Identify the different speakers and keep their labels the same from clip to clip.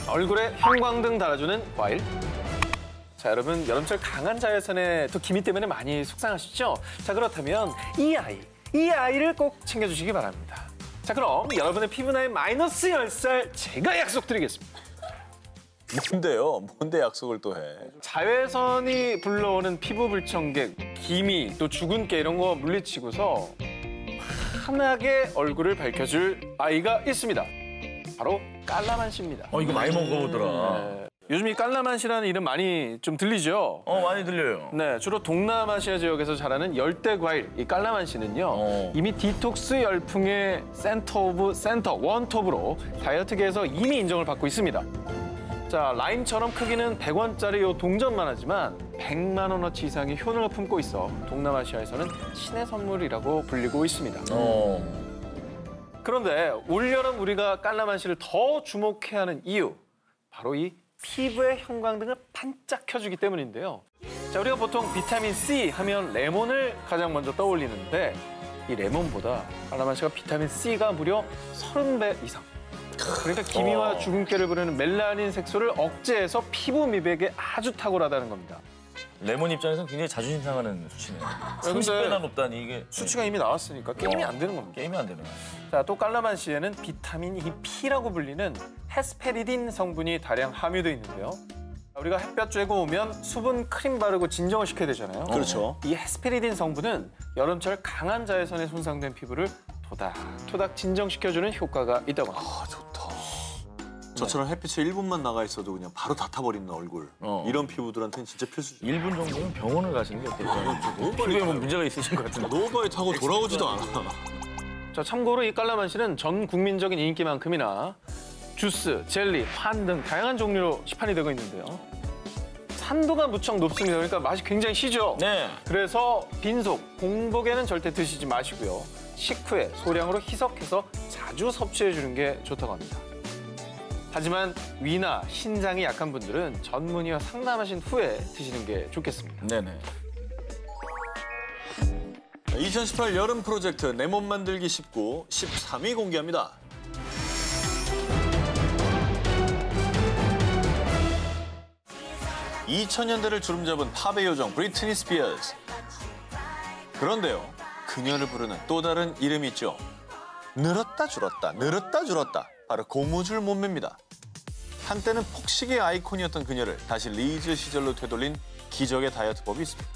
Speaker 1: 얼굴에 형광등 달아주는 과일. 자, 여러분 여름철 강한 자외선의 또 기미 때문에 많이 속상하시죠? 자, 그렇다면 이 아이를 꼭 챙겨주시기 바랍니다. 자, 그럼 여러분의 피부 나이 마이너스 10살 제가 약속드리겠습니다.
Speaker 2: 뭔데요? 뭔데 약속을 또 해?
Speaker 1: 자외선이 불러오는 피부 불청객, 기미, 또 주근깨 이런 거 물리치고서 환하게 얼굴을 밝혀줄 아이가 있습니다. 바로 깔라만시입니다.
Speaker 3: 이거 많이 먹어보더라.
Speaker 1: 네. 요즘 이 깔라만시라는 이름 많이 좀 들리죠?
Speaker 3: 많이 들려요.
Speaker 1: 네, 주로 동남아시아 지역에서 자라는 열대 과일 이 깔라만시는요. 이미 디톡스 열풍의 센터 오브 센터, 원톱으로 다이어트계에서 이미 인정을 받고 있습니다. 자, 라임처럼 크기는 100원짜리 요 동전만 하지만 100만 원어치 이상의 효능을 품고 있어 동남아시아에서는 신의 선물이라고 불리고 있습니다. 그런데 올여름 우리가 깔라만시를 더 주목해야 하는 이유, 바로 이 피부의 형광등을 반짝 켜주기 때문인데요. 자, 우리가 보통 비타민 C 하면 레몬을 가장 먼저 떠올리는데 이 레몬보다 깔라만시가 비타민 C가 무려 30배 이상. 그러니까 기미와 주근깨를 부르는 멜라닌 색소를 억제해서 피부 미백에 아주 탁월하다는 겁니다.
Speaker 3: 레몬 입장에서는 굉장히 자존심 상하는 수치네요. 30배나 높다니 이게.
Speaker 1: 수치가 이미 나왔으니까 게임이 안 되는 겁니다.
Speaker 3: 게임이 안 되는.
Speaker 1: 자, 또 깔라만시에는 비타민 P라고 불리는 헤스페리딘 성분이 다량 함유되어 있는데요. 우리가 햇볕 쬐고 오면 수분 크림 바르고 진정을 시켜야 되잖아요.
Speaker 2: 그렇죠.
Speaker 1: 이 헤스페리딘 성분은 여름철 강한 자외선에 손상된 피부를 토닥토닥 진정시켜주는 효과가 있다고 합니다.
Speaker 2: 좋다. 저처럼 햇빛에 1분만 나가 있어도 그냥 바로 다 타버리는 얼굴. 이런 피부들한테는 진짜 필수죠.
Speaker 3: 1분 정도는 병원을 가시는 게 어떨까요? 피부에 뭐 문제가 있으신 것 같은데.
Speaker 2: 너무 많이 타고 돌아오지도 않아.
Speaker 1: 자, 참고로 이 깔라만시는 전 국민적인 인기만큼이나 주스, 젤리, 판 등 다양한 종류로 시판이 되고 있는데요. 산도가 무척 높습니다. 그러니까 맛이 굉장히 시죠.
Speaker 3: 네.
Speaker 1: 그래서 빈속, 공복에는 절대 드시지 마시고요. 식후에 소량으로 희석해서 자주 섭취해 주는 게 좋다고 합니다. 하지만 위나 신장이 약한 분들은 전문의와 상담하신 후에 드시는 게 좋겠습니다.
Speaker 3: 네네.
Speaker 2: 2018 여름 프로젝트 내 몸 만들기 19 13위 공개합니다. (2000년대를) 주름잡은 팝의 요정 브리트니 스피어스. 그런데요, 그녀를 부르는 또 다른 이름이 있죠. 늘었다 줄었다, 늘었다 줄었다. 바로 고무줄 몸매입니다. 한때는 폭식의 아이콘이었던 그녀를 다시 리즈 시절로 되돌린 기적의 다이어트법이 있습니다.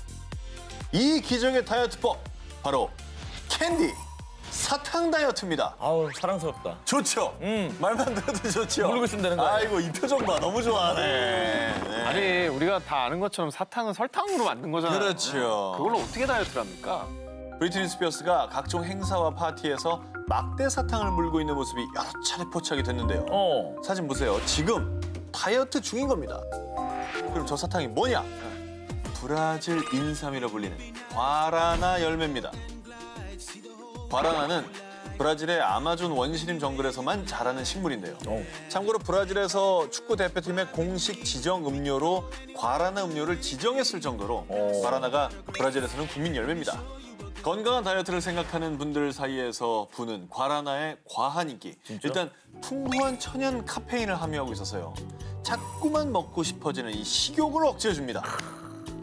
Speaker 2: 이 기적의 다이어트법, 바로 캔디 사탕 다이어트입니다.
Speaker 3: 아우, 사랑스럽다.
Speaker 2: 좋죠? 말만 들어도 좋죠?
Speaker 3: 모르고 있으면 되는 거 아니에요?
Speaker 2: 아이고, 이 표정 봐. 너무 좋아하네. 네.
Speaker 1: 아니, 우리가 다 아는 것처럼 사탕은 설탕으로 만든 거잖아요.
Speaker 2: 그렇죠.
Speaker 1: 그걸로 어떻게 다이어트를 합니까?
Speaker 2: 브리트니 스피어스가 각종 행사와 파티에서 막대 사탕을 물고 있는 모습이 여러 차례 포착이 됐는데요. 사진 보세요. 지금 다이어트 중인 겁니다. 그럼 저 사탕이 뭐냐? 브라질 인삼이라 불리는 과라나 열매입니다. 과라나는 브라질의 아마존 원시림 정글에서만 자라는 식물인데요. 참고로 브라질에서 축구 대표팀의 공식 지정 음료로 과라나 음료를 지정했을 정도로 과라나가 브라질에서는 국민 열매입니다. 건강한 다이어트를 생각하는 분들 사이에서 부는 과라나의 과한 인기.
Speaker 3: 진짜?
Speaker 2: 일단 풍부한 천연 카페인을 함유하고 있어서요. 자꾸만 먹고 싶어지는 이 식욕을 억제해줍니다.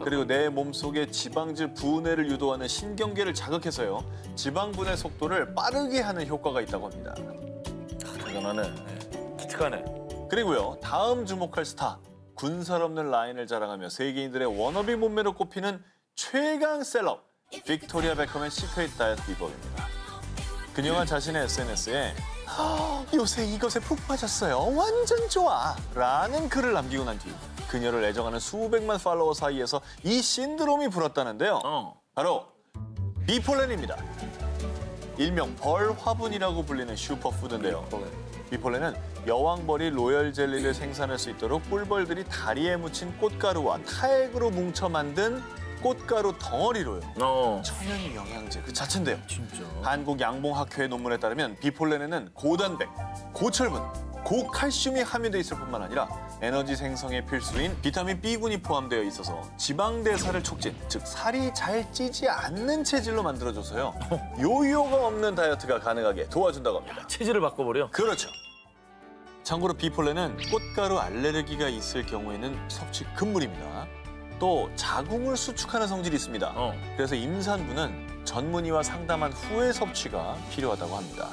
Speaker 2: 그리고 내 몸속의 지방질 분해를 유도하는 신경계를 자극해서요. 지방 분해 속도를 빠르게 하는 효과가 있다고 합니다.
Speaker 3: 대단하네. 기특하네.
Speaker 2: 그리고요, 다음 주목할 스타. 군살 없는 라인을 자랑하며 세계인들의 워너비 몸매로 꼽히는 최강 셀럽. 빅토리아 베컴의 시크릿 다이어트 비법입니다. 그녀가 자신의 SNS에 요새 이것에 푹 빠졌어요. 완전 좋아. 라는 글을 남기고 난 뒤 그녀를 애정하는 수백만 팔로워 사이에서 이 신드롬이 불었다는데요. 바로 비폴렌입니다. 일명 벌 화분이라고 불리는 슈퍼푸드인데요. 비폴렌은 여왕벌이 로열 젤리를 생산할 수 있도록 꿀벌들이 다리에 묻힌 꽃가루와 타액으로 뭉쳐 만든 꽃가루 덩어리로요. 천연 영양제 그 자체인데요.
Speaker 3: 진짜.
Speaker 2: 한국양봉학회 논문에 따르면 비폴렌에는 고단백, 고철분, 고칼슘이 함유돼 있을 뿐만 아니라 에너지 생성에 필수인 비타민 B군이 포함되어 있어서 지방 대사를 촉진, 즉 살이 잘 찌지 않는 체질로 만들어줘서요. 요요가 없는 다이어트가 가능하게 도와준다고 합니다.
Speaker 3: 체질을 바꿔버려?
Speaker 2: 그렇죠. 참고로 비폴레는 꽃가루 알레르기가 있을 경우에는 섭취 금물입니다. 또 자궁을 수축하는 성질이 있습니다. 그래서 임산부는 전문의와 상담한 후에 섭취가 필요하다고 합니다.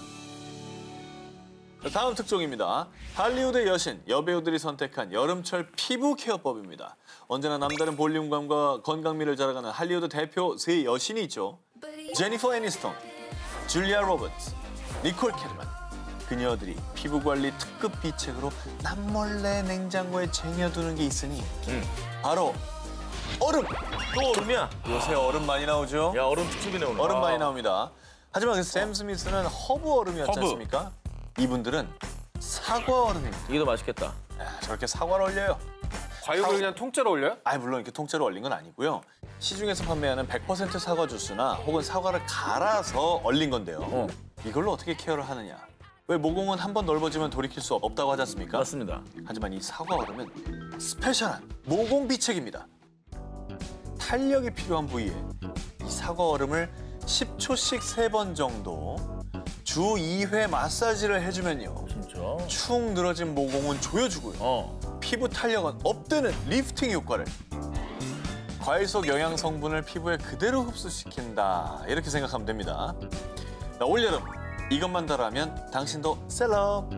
Speaker 2: 다음 특종입니다. 할리우드의 여신, 여배우들이 선택한 여름철 피부 케어법입니다. 언제나 남다른 볼륨감과 건강미를 자랑하는 할리우드 대표 세 여신이 있죠. 제니퍼 애니스톤, 줄리아 로버츠, 니콜 키드만. 그녀들이 피부 관리 특급 비책으로 남몰래 냉장고에 쟁여두는 게 있으니 바로 얼음!
Speaker 3: 또 얼음이야?
Speaker 2: 요새 얼음 많이 나오죠?
Speaker 3: 야, 얼음 특집이네, 오늘.
Speaker 2: 얼음 많이 나옵니다. 하지만 샘 스미스는 허브 얼음이었지
Speaker 1: 허브.
Speaker 2: 않습니까? 이분들은 사과 얼음입니다.
Speaker 3: 이게 더 맛있겠다.
Speaker 2: 야, 저렇게 사과를 얼려요.
Speaker 1: 과육을 그냥 통째로 올려요?
Speaker 2: 물론 이렇게 통째로 얼린 건 아니고요. 시중에서 판매하는 100% 사과 주스나 혹은 사과를 갈아서 얼린 건데요. 이걸로 어떻게 케어를 하느냐? 왜 모공은 한 번 넓어지면 돌이킬 수 없다고 하지 않습니까?
Speaker 3: 맞습니다.
Speaker 2: 하지만 이 사과 얼음은 스페셜한 모공 비책입니다. 탄력이 필요한 부위에 이 사과 얼음을 10초씩 3번 정도 주 2회 마사지를 해주면요.
Speaker 3: 진짜?
Speaker 2: 축 늘어진 모공은 조여주고요. 피부 탄력은 업되는 리프팅 효과를. 과일 속 영양 성분을 피부에 그대로 흡수시킨다. 이렇게 생각하면 됩니다. 자, 올여름 이것만 달아면 당신도 셀럽.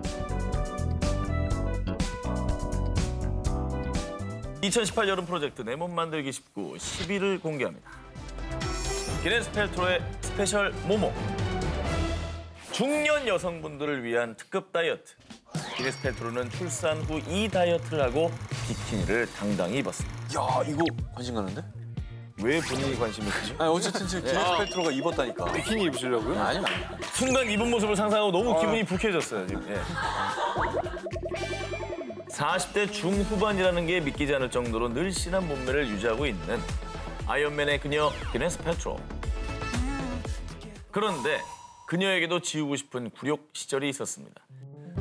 Speaker 3: 2018 여름 프로젝트 내 몸 만들기 19 10일을 공개합니다. 기네스 펠트로의 스페셜 모모. 중년 여성분들을 위한 특급 다이어트. 기네스 펠트로는 출산 후 이 다이어트를 하고 비키니를 당당히 입었습니다.
Speaker 2: 야, 이거 관심 가는데?
Speaker 1: 왜 본인이 관심이 있지?
Speaker 2: 어쨌든 지금 기네스 펠트로가 입었다니까.
Speaker 1: 비키니 입으시려고요?
Speaker 2: 아니.
Speaker 3: 순간 입은 모습을 상상하고 너무 기분이 불쾌해졌어요, 지금. 예. 40대 중후반이라는 게 믿기지 않을 정도로 늘씬한 몸매를 유지하고 있는 아이언맨의 그녀 기네스 펠트로. 그런데 그녀에게도 지우고 싶은 굴욕 시절이 있었습니다.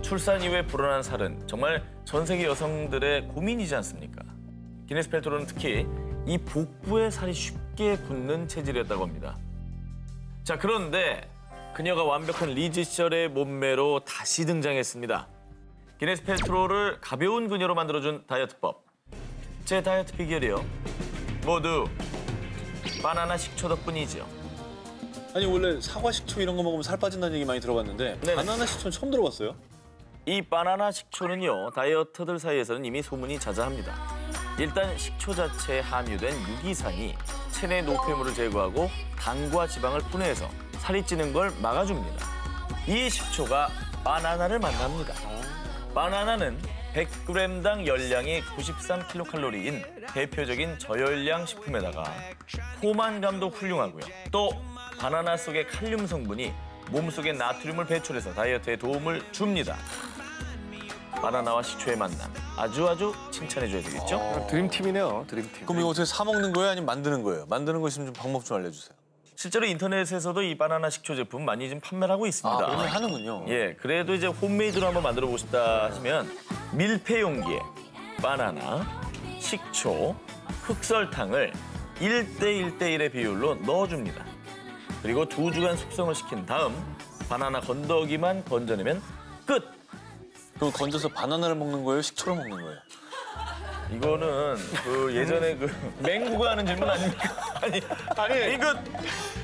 Speaker 3: 출산 이후에 불어난 살은 정말 전 세계 여성들의 고민이지 않습니까? 기네스 펠트로는 특히 이 복부에 살이 쉽게 붙는 체질이었다고 합니다. 자, 그런데 그녀가 완벽한 리즈 시절의 몸매로 다시 등장했습니다. 기네스 펠트로를 가벼운 그녀로 만들어준 다이어트법. 제 다이어트 비결이요. 모두 바나나 식초 덕분이죠.
Speaker 2: 아니 원래 사과 식초 이런 거 먹으면 살 빠진다는 얘기 많이 들어봤는데
Speaker 3: 네네.
Speaker 2: 바나나 식초는 처음 들어봤어요.
Speaker 3: 이 바나나 식초는요, 다이어터들 사이에서는 이미 소문이 자자합니다. 일단 식초 자체에 함유된 유기산이 체내 노폐물을 제거하고 당과 지방을 분해해서 살이 찌는 걸 막아줍니다. 이 식초가 바나나를 만납니다. 바나나는 100g당 열량이 93kcal인 대표적인 저열량 식품에다가 포만감도 훌륭하고요. 또 바나나 속의 칼륨 성분이 몸속의 나트륨을 배출해서 다이어트에 도움을 줍니다. 바나나와 식초의 만남 아주 칭찬해줘야 되겠죠?
Speaker 1: 드림팀이네요, 드림팀.
Speaker 2: 그럼 이거 어떻게 사 먹는 거예요? 아니면 만드는 거예요? 만드는 거 있으면 좀 방법 좀 알려주세요.
Speaker 3: 실제로 인터넷에서도 이 바나나 식초 제품 많이 좀 판매를 하고 있습니다.
Speaker 2: 그러면 하는군요.
Speaker 3: 예, 그래도 이제 홈메이드로 한번 만들어 보고 싶다 하시면 밀폐 용기에 바나나, 식초, 흑설탕을 1:1:1의 비율로 넣어줍니다. 그리고 2주간 숙성을 시킨 다음 바나나 건더기만 건져내면 끝!
Speaker 2: 그럼 건져서 바나나를 먹는 거예요? 식초를 먹는 거예요?
Speaker 3: 이거는 그 예전에 그 맹구가 하는 질문 아닙니까? 아니 이거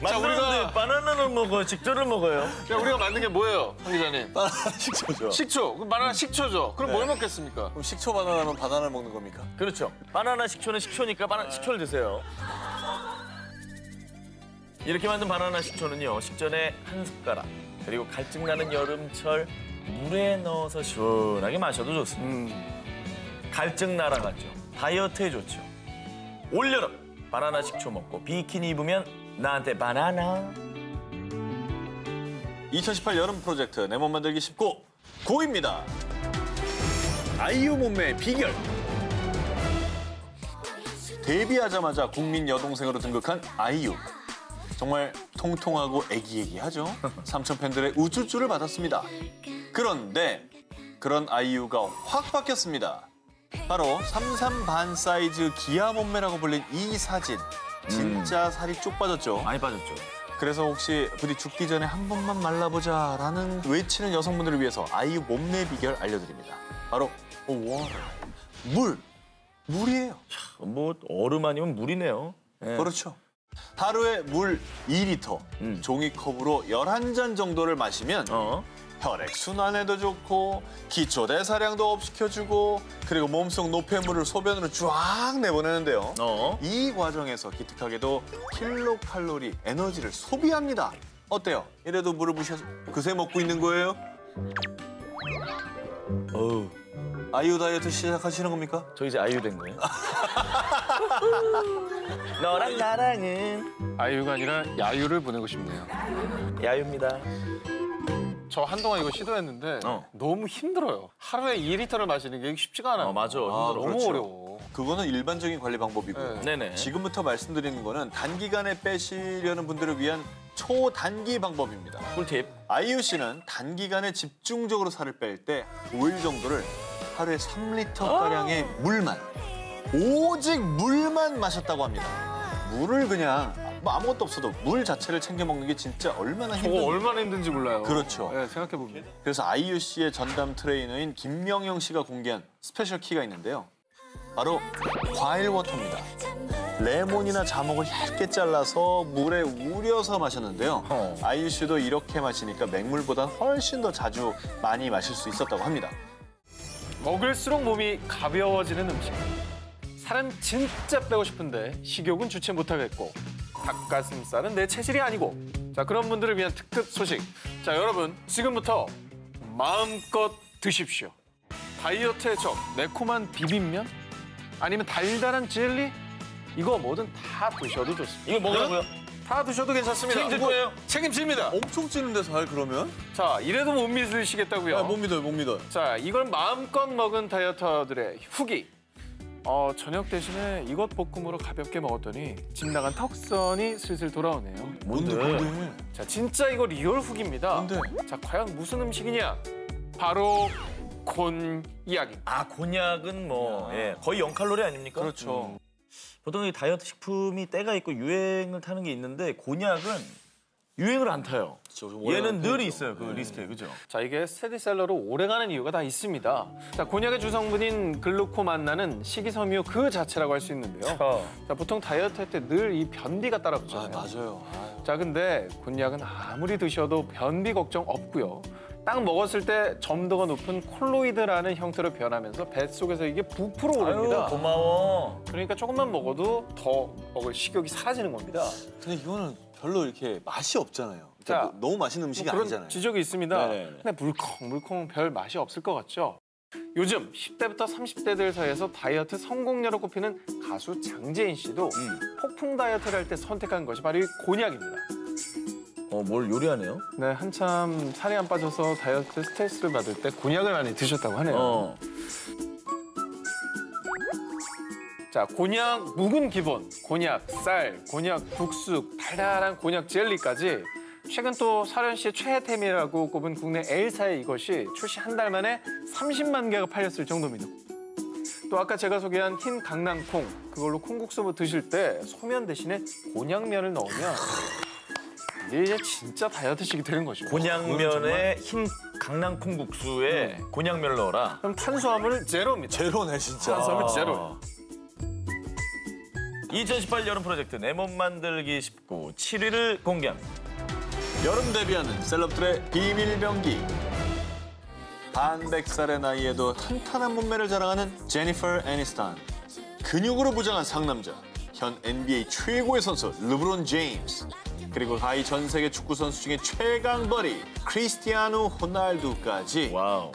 Speaker 3: 만드는데 바나나를 먹어요, 식초를 먹어요.
Speaker 1: 자, 우리가 만든 게 뭐예요, 황 기자님?
Speaker 2: 바나나 식초죠.
Speaker 1: 식초. 그럼 바나나 식초죠. 그럼 뭘 먹겠습니까?
Speaker 2: 그럼 식초 바나나면 바나나를 먹는 겁니까?
Speaker 3: 그렇죠. 바나나 식초는 식초니까 식초를 드세요. 이렇게 만든 바나나 식초는요, 식전에 한 숟가락, 그리고 갈증나는 여름철 물에 넣어서 시원하게 마셔도 좋습니다. 갈증 날아가죠. 다이어트에 좋죠. 올여름 바나나 식초 먹고 비키니 입으면 나한테 바나나.
Speaker 2: 2018 여름 프로젝트 내 몸 만들기 19 9입니다. 아이유 몸매의 비결. 데뷔하자마자 국민 여동생으로 등극한 아이유. 정말 통통하고 애기애기하죠. 삼촌 팬들의 우쭈쭈를 받았습니다. 그런데 그런 아이유가 확 바뀌었습니다. 바로 33 반 사이즈 기아 몸매라고 불린 이 사진. 진짜 살이 쭉 빠졌죠.
Speaker 3: 많이 빠졌죠.
Speaker 2: 그래서 혹시 부디 죽기 전에 한 번만 말라보자라는 외치는 여성분들을 위해서 아이유 몸매 비결 알려드립니다. 바로 물! 물이에요.
Speaker 3: 뭐 얼음 아니면 물이네요. 예.
Speaker 2: 그렇죠. 하루에 물 2리터, 종이컵으로 11잔 정도를 마시면 혈액순환에도 좋고 기초 대사량도 업시켜주고 그리고 몸속 노폐물을 소변으로 쫙 내보내는데요. 이 과정에서 기특하게도 킬로칼로리 에너지를 소비합니다. 어때요? 이래도 물을 무시해서 그새 먹고 있는 거예요? 아이유 다이어트 시작하시는 겁니까?
Speaker 3: 저 이제 아이유 된 거예요. 너랑 나랑은
Speaker 1: 아이유가 아니라 야유를 보내고 싶네요.
Speaker 3: 야유입니다.
Speaker 1: 저 한동안 이거 시도했는데 너무 힘들어요. 하루에 2리터를 마시는 게 쉽지가 않아요.
Speaker 3: 맞아. 힘들어.
Speaker 1: 너무
Speaker 2: 그렇죠.
Speaker 1: 어려워.
Speaker 2: 그거는 일반적인 관리 방법이고요.
Speaker 3: 네네.
Speaker 2: 지금부터 말씀드리는 거는 단기간에 빼시려는 분들을 위한 초단기 방법입니다.
Speaker 3: 꿀팁.
Speaker 2: 아이유 씨는 단기간에 집중적으로 살을 뺄 때 5일 정도를 하루에 3리터가량의 물만, 오직 물만 마셨다고 합니다. 물을 그냥 뭐 아무것도 없어도 물 자체를 챙겨 먹는 게 진짜 얼마나
Speaker 1: 저거
Speaker 2: 힘든지.
Speaker 1: 얼마나 힘든지 몰라요.
Speaker 2: 그렇죠.
Speaker 1: 네, 생각해보면.
Speaker 2: 그래서 아이유 씨의 전담 트레이너인 김명영 씨가 공개한 스페셜 키가 있는데요. 바로 과일 워터입니다. 레몬이나 자몽을 얇게 잘라서 물에 우려서 마셨는데요. 아이유 씨도 이렇게 마시니까 맹물보단 훨씬 더 자주 많이 마실 수 있었다고 합니다.
Speaker 1: 먹을수록 몸이 가벼워지는 음식. 살은 진짜 빼고 싶은데 식욕은 주체 못하겠고 닭가슴살은 내 체질이 아니고 자 그런 분들을 위한 특급 소식. 자 여러분 지금부터 마음껏 드십시오. 다이어트의 적 매콤한 비빔면 아니면 달달한 젤리 이거 뭐든 다 드셔도 좋습니다.
Speaker 3: 이거 먹으라고요?
Speaker 1: 다 드셔도 괜찮습니다.
Speaker 3: 책임질 거예요?
Speaker 1: 책임집니다.
Speaker 2: 엄청 찌는데 살 그러면?
Speaker 1: 자 이래도 못 믿으시겠다고요?
Speaker 2: 못 믿어요, 못 믿어요.
Speaker 1: 자, 이걸 마음껏 먹은 다이어터들의 후기. 저녁 대신에 이것 볶음으로 가볍게 먹었더니 집 나간 턱선이 슬슬 돌아오네요.
Speaker 2: 뭔데?
Speaker 1: 자, 진짜 이거 리얼 후기입니다.
Speaker 2: 뭔데?
Speaker 1: 자, 과연 무슨 음식이냐? 바로 곤약입니다.
Speaker 3: 아 곤약은 뭐 거의 0칼로리 아닙니까?
Speaker 2: 그렇죠.
Speaker 3: 보통 이 다이어트 식품이 때가 있고 유행을 타는 게 있는데 곤약은 유행을 안 타요. 얘는 늘 있어요, 그 리스트에, 그죠?
Speaker 1: 자, 이게 스테디셀러로 오래가는 이유가 다 있습니다. 자, 곤약의 주성분인 글루코만나는 식이섬유 그 자체라고 할 수 있는데요. 자, 보통 다이어트 할 때 늘 이 변비가 따라붙잖아요.
Speaker 2: 맞아요.
Speaker 1: 자, 근데 곤약은 아무리 드셔도 변비 걱정 없고요. 딱 먹었을 때 점도가 높은 콜로이드라는 형태로 변하면서 뱃속에서 이게 부풀어 오릅니다.
Speaker 3: 고마워.
Speaker 1: 그러니까 조금만 먹어도 더 먹을 식욕이 사라지는 겁니다.
Speaker 2: 근데 이거는 별로 이렇게 맛이 없잖아요.
Speaker 1: 자,
Speaker 2: 너무 맛있는 음식이
Speaker 1: 그런
Speaker 2: 아니잖아요.
Speaker 1: 지적이 있습니다.
Speaker 2: 네네네.
Speaker 1: 근데 물컹 별 맛이 없을 것 같죠? 요즘 10대부터 30대들 사이에서 다이어트 성공녀로 꼽히는 가수 장재인 씨도 폭풍 다이어트를 할 때 선택한 것이 바로 이 곤약입니다.
Speaker 3: 뭘 요리하네요?
Speaker 1: 네, 한참 살이 안 빠져서 다이어트 스트레스를 받을 때 곤약을 많이 드셨다고 하네요. 자, 곤약 묵은 기본, 곤약 쌀, 곤약 북숙, 달달한 곤약 젤리까지 최근 또 사련 씨의 최애템이라고 꼽은 국내 L사의 이것이 출시 한 달 만에 30만 개가 팔렸을 정도입니다. 또 아까 제가 소개한 흰 강낭콩, 그걸로 콩국수 드실 때 소면 대신에 곤약면을 넣으면 이게 진짜 다이어트식이 되는 거죠.
Speaker 3: 곤약면에 흰 강낭콩국수에 곤약면을 넣어라.
Speaker 1: 그럼 탄수화물 제로입니다.
Speaker 2: 제로네 진짜.
Speaker 1: 탄수화물 제로.
Speaker 3: 2018 여름 프로젝트 내 몸 만들기 19 7위를 공개합니다.
Speaker 2: 여름 데뷔하는 셀럽들의 비밀 병기. 반백살의 나이에도 탄탄한 몸매를 자랑하는 제니퍼 애니스턴. 근육으로 부장한 상남자. 현 NBA 최고의 선수 르브론 제임스. 그리고 하이 전 세계 축구 선수 중에 최강 버리 크리스티아노 호날두까지.
Speaker 3: 와우.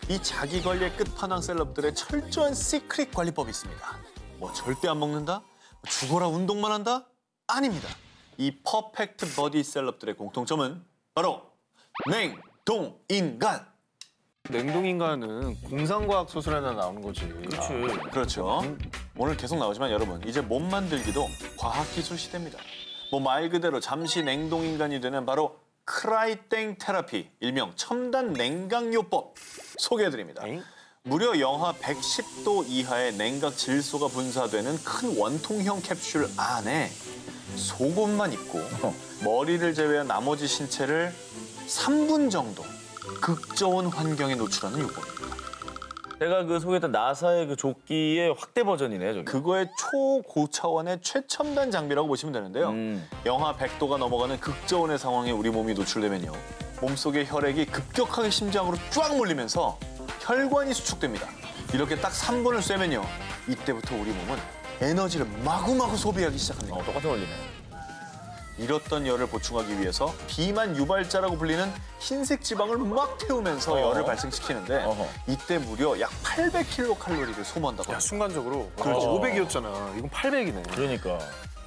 Speaker 2: 이 자기 관리의 끝판왕 셀럽들의 철저한 시크릿 관리법이 있습니다. 뭐 절대 안 먹는다? 죽어라 운동만 한다? 아닙니다. 이 퍼펙트 버디 셀럽들의 공통점은 바로 냉동인간.
Speaker 1: 냉동인간은 공상과학 소설 하나 나오는 거지.
Speaker 2: 그렇죠. 오늘 계속 나오지만 여러분 이제 몸 만들기도 과학기술 시대입니다. 뭐 말 그대로 잠시 냉동인간이 되는 바로 크라이땡 테라피, 일명 첨단 냉각요법 소개해드립니다. 무려 영하 110도 이하의 냉각 질소가 분사되는 큰 원통형 캡슐 안에 속옷만 입고 머리를 제외한 나머지 신체를 3분 정도 극저온 환경에 노출하는 요법입니다.
Speaker 3: 제가 그 소개했던 나사의 그 조끼의 확대 버전이네요, 저기.
Speaker 2: 그거의 초고차원의 최첨단 장비라고 보시면 되는데요. 영하 100도가 넘어가는 극저온의 상황에 우리 몸이 노출되면요. 몸속의 혈액이 급격하게 심장으로 쫙 몰리면서 혈관이 수축됩니다. 이렇게 딱 3분을 쐬면요. 이때부터 우리 몸은 에너지를 마구마구 소비하기 시작합니다.
Speaker 3: 똑같은 원리네.
Speaker 2: 잃었던 열을 보충하기 위해서 비만 유발자라고 불리는 흰색 지방을 막 태우면서 열을 발생시키는데 이때 무려 약 800kcal 소모한다고 합니다.
Speaker 1: 순간적으로.
Speaker 2: 그렇죠.
Speaker 1: 500이었잖아. 이건 800이네.
Speaker 3: 그러니까.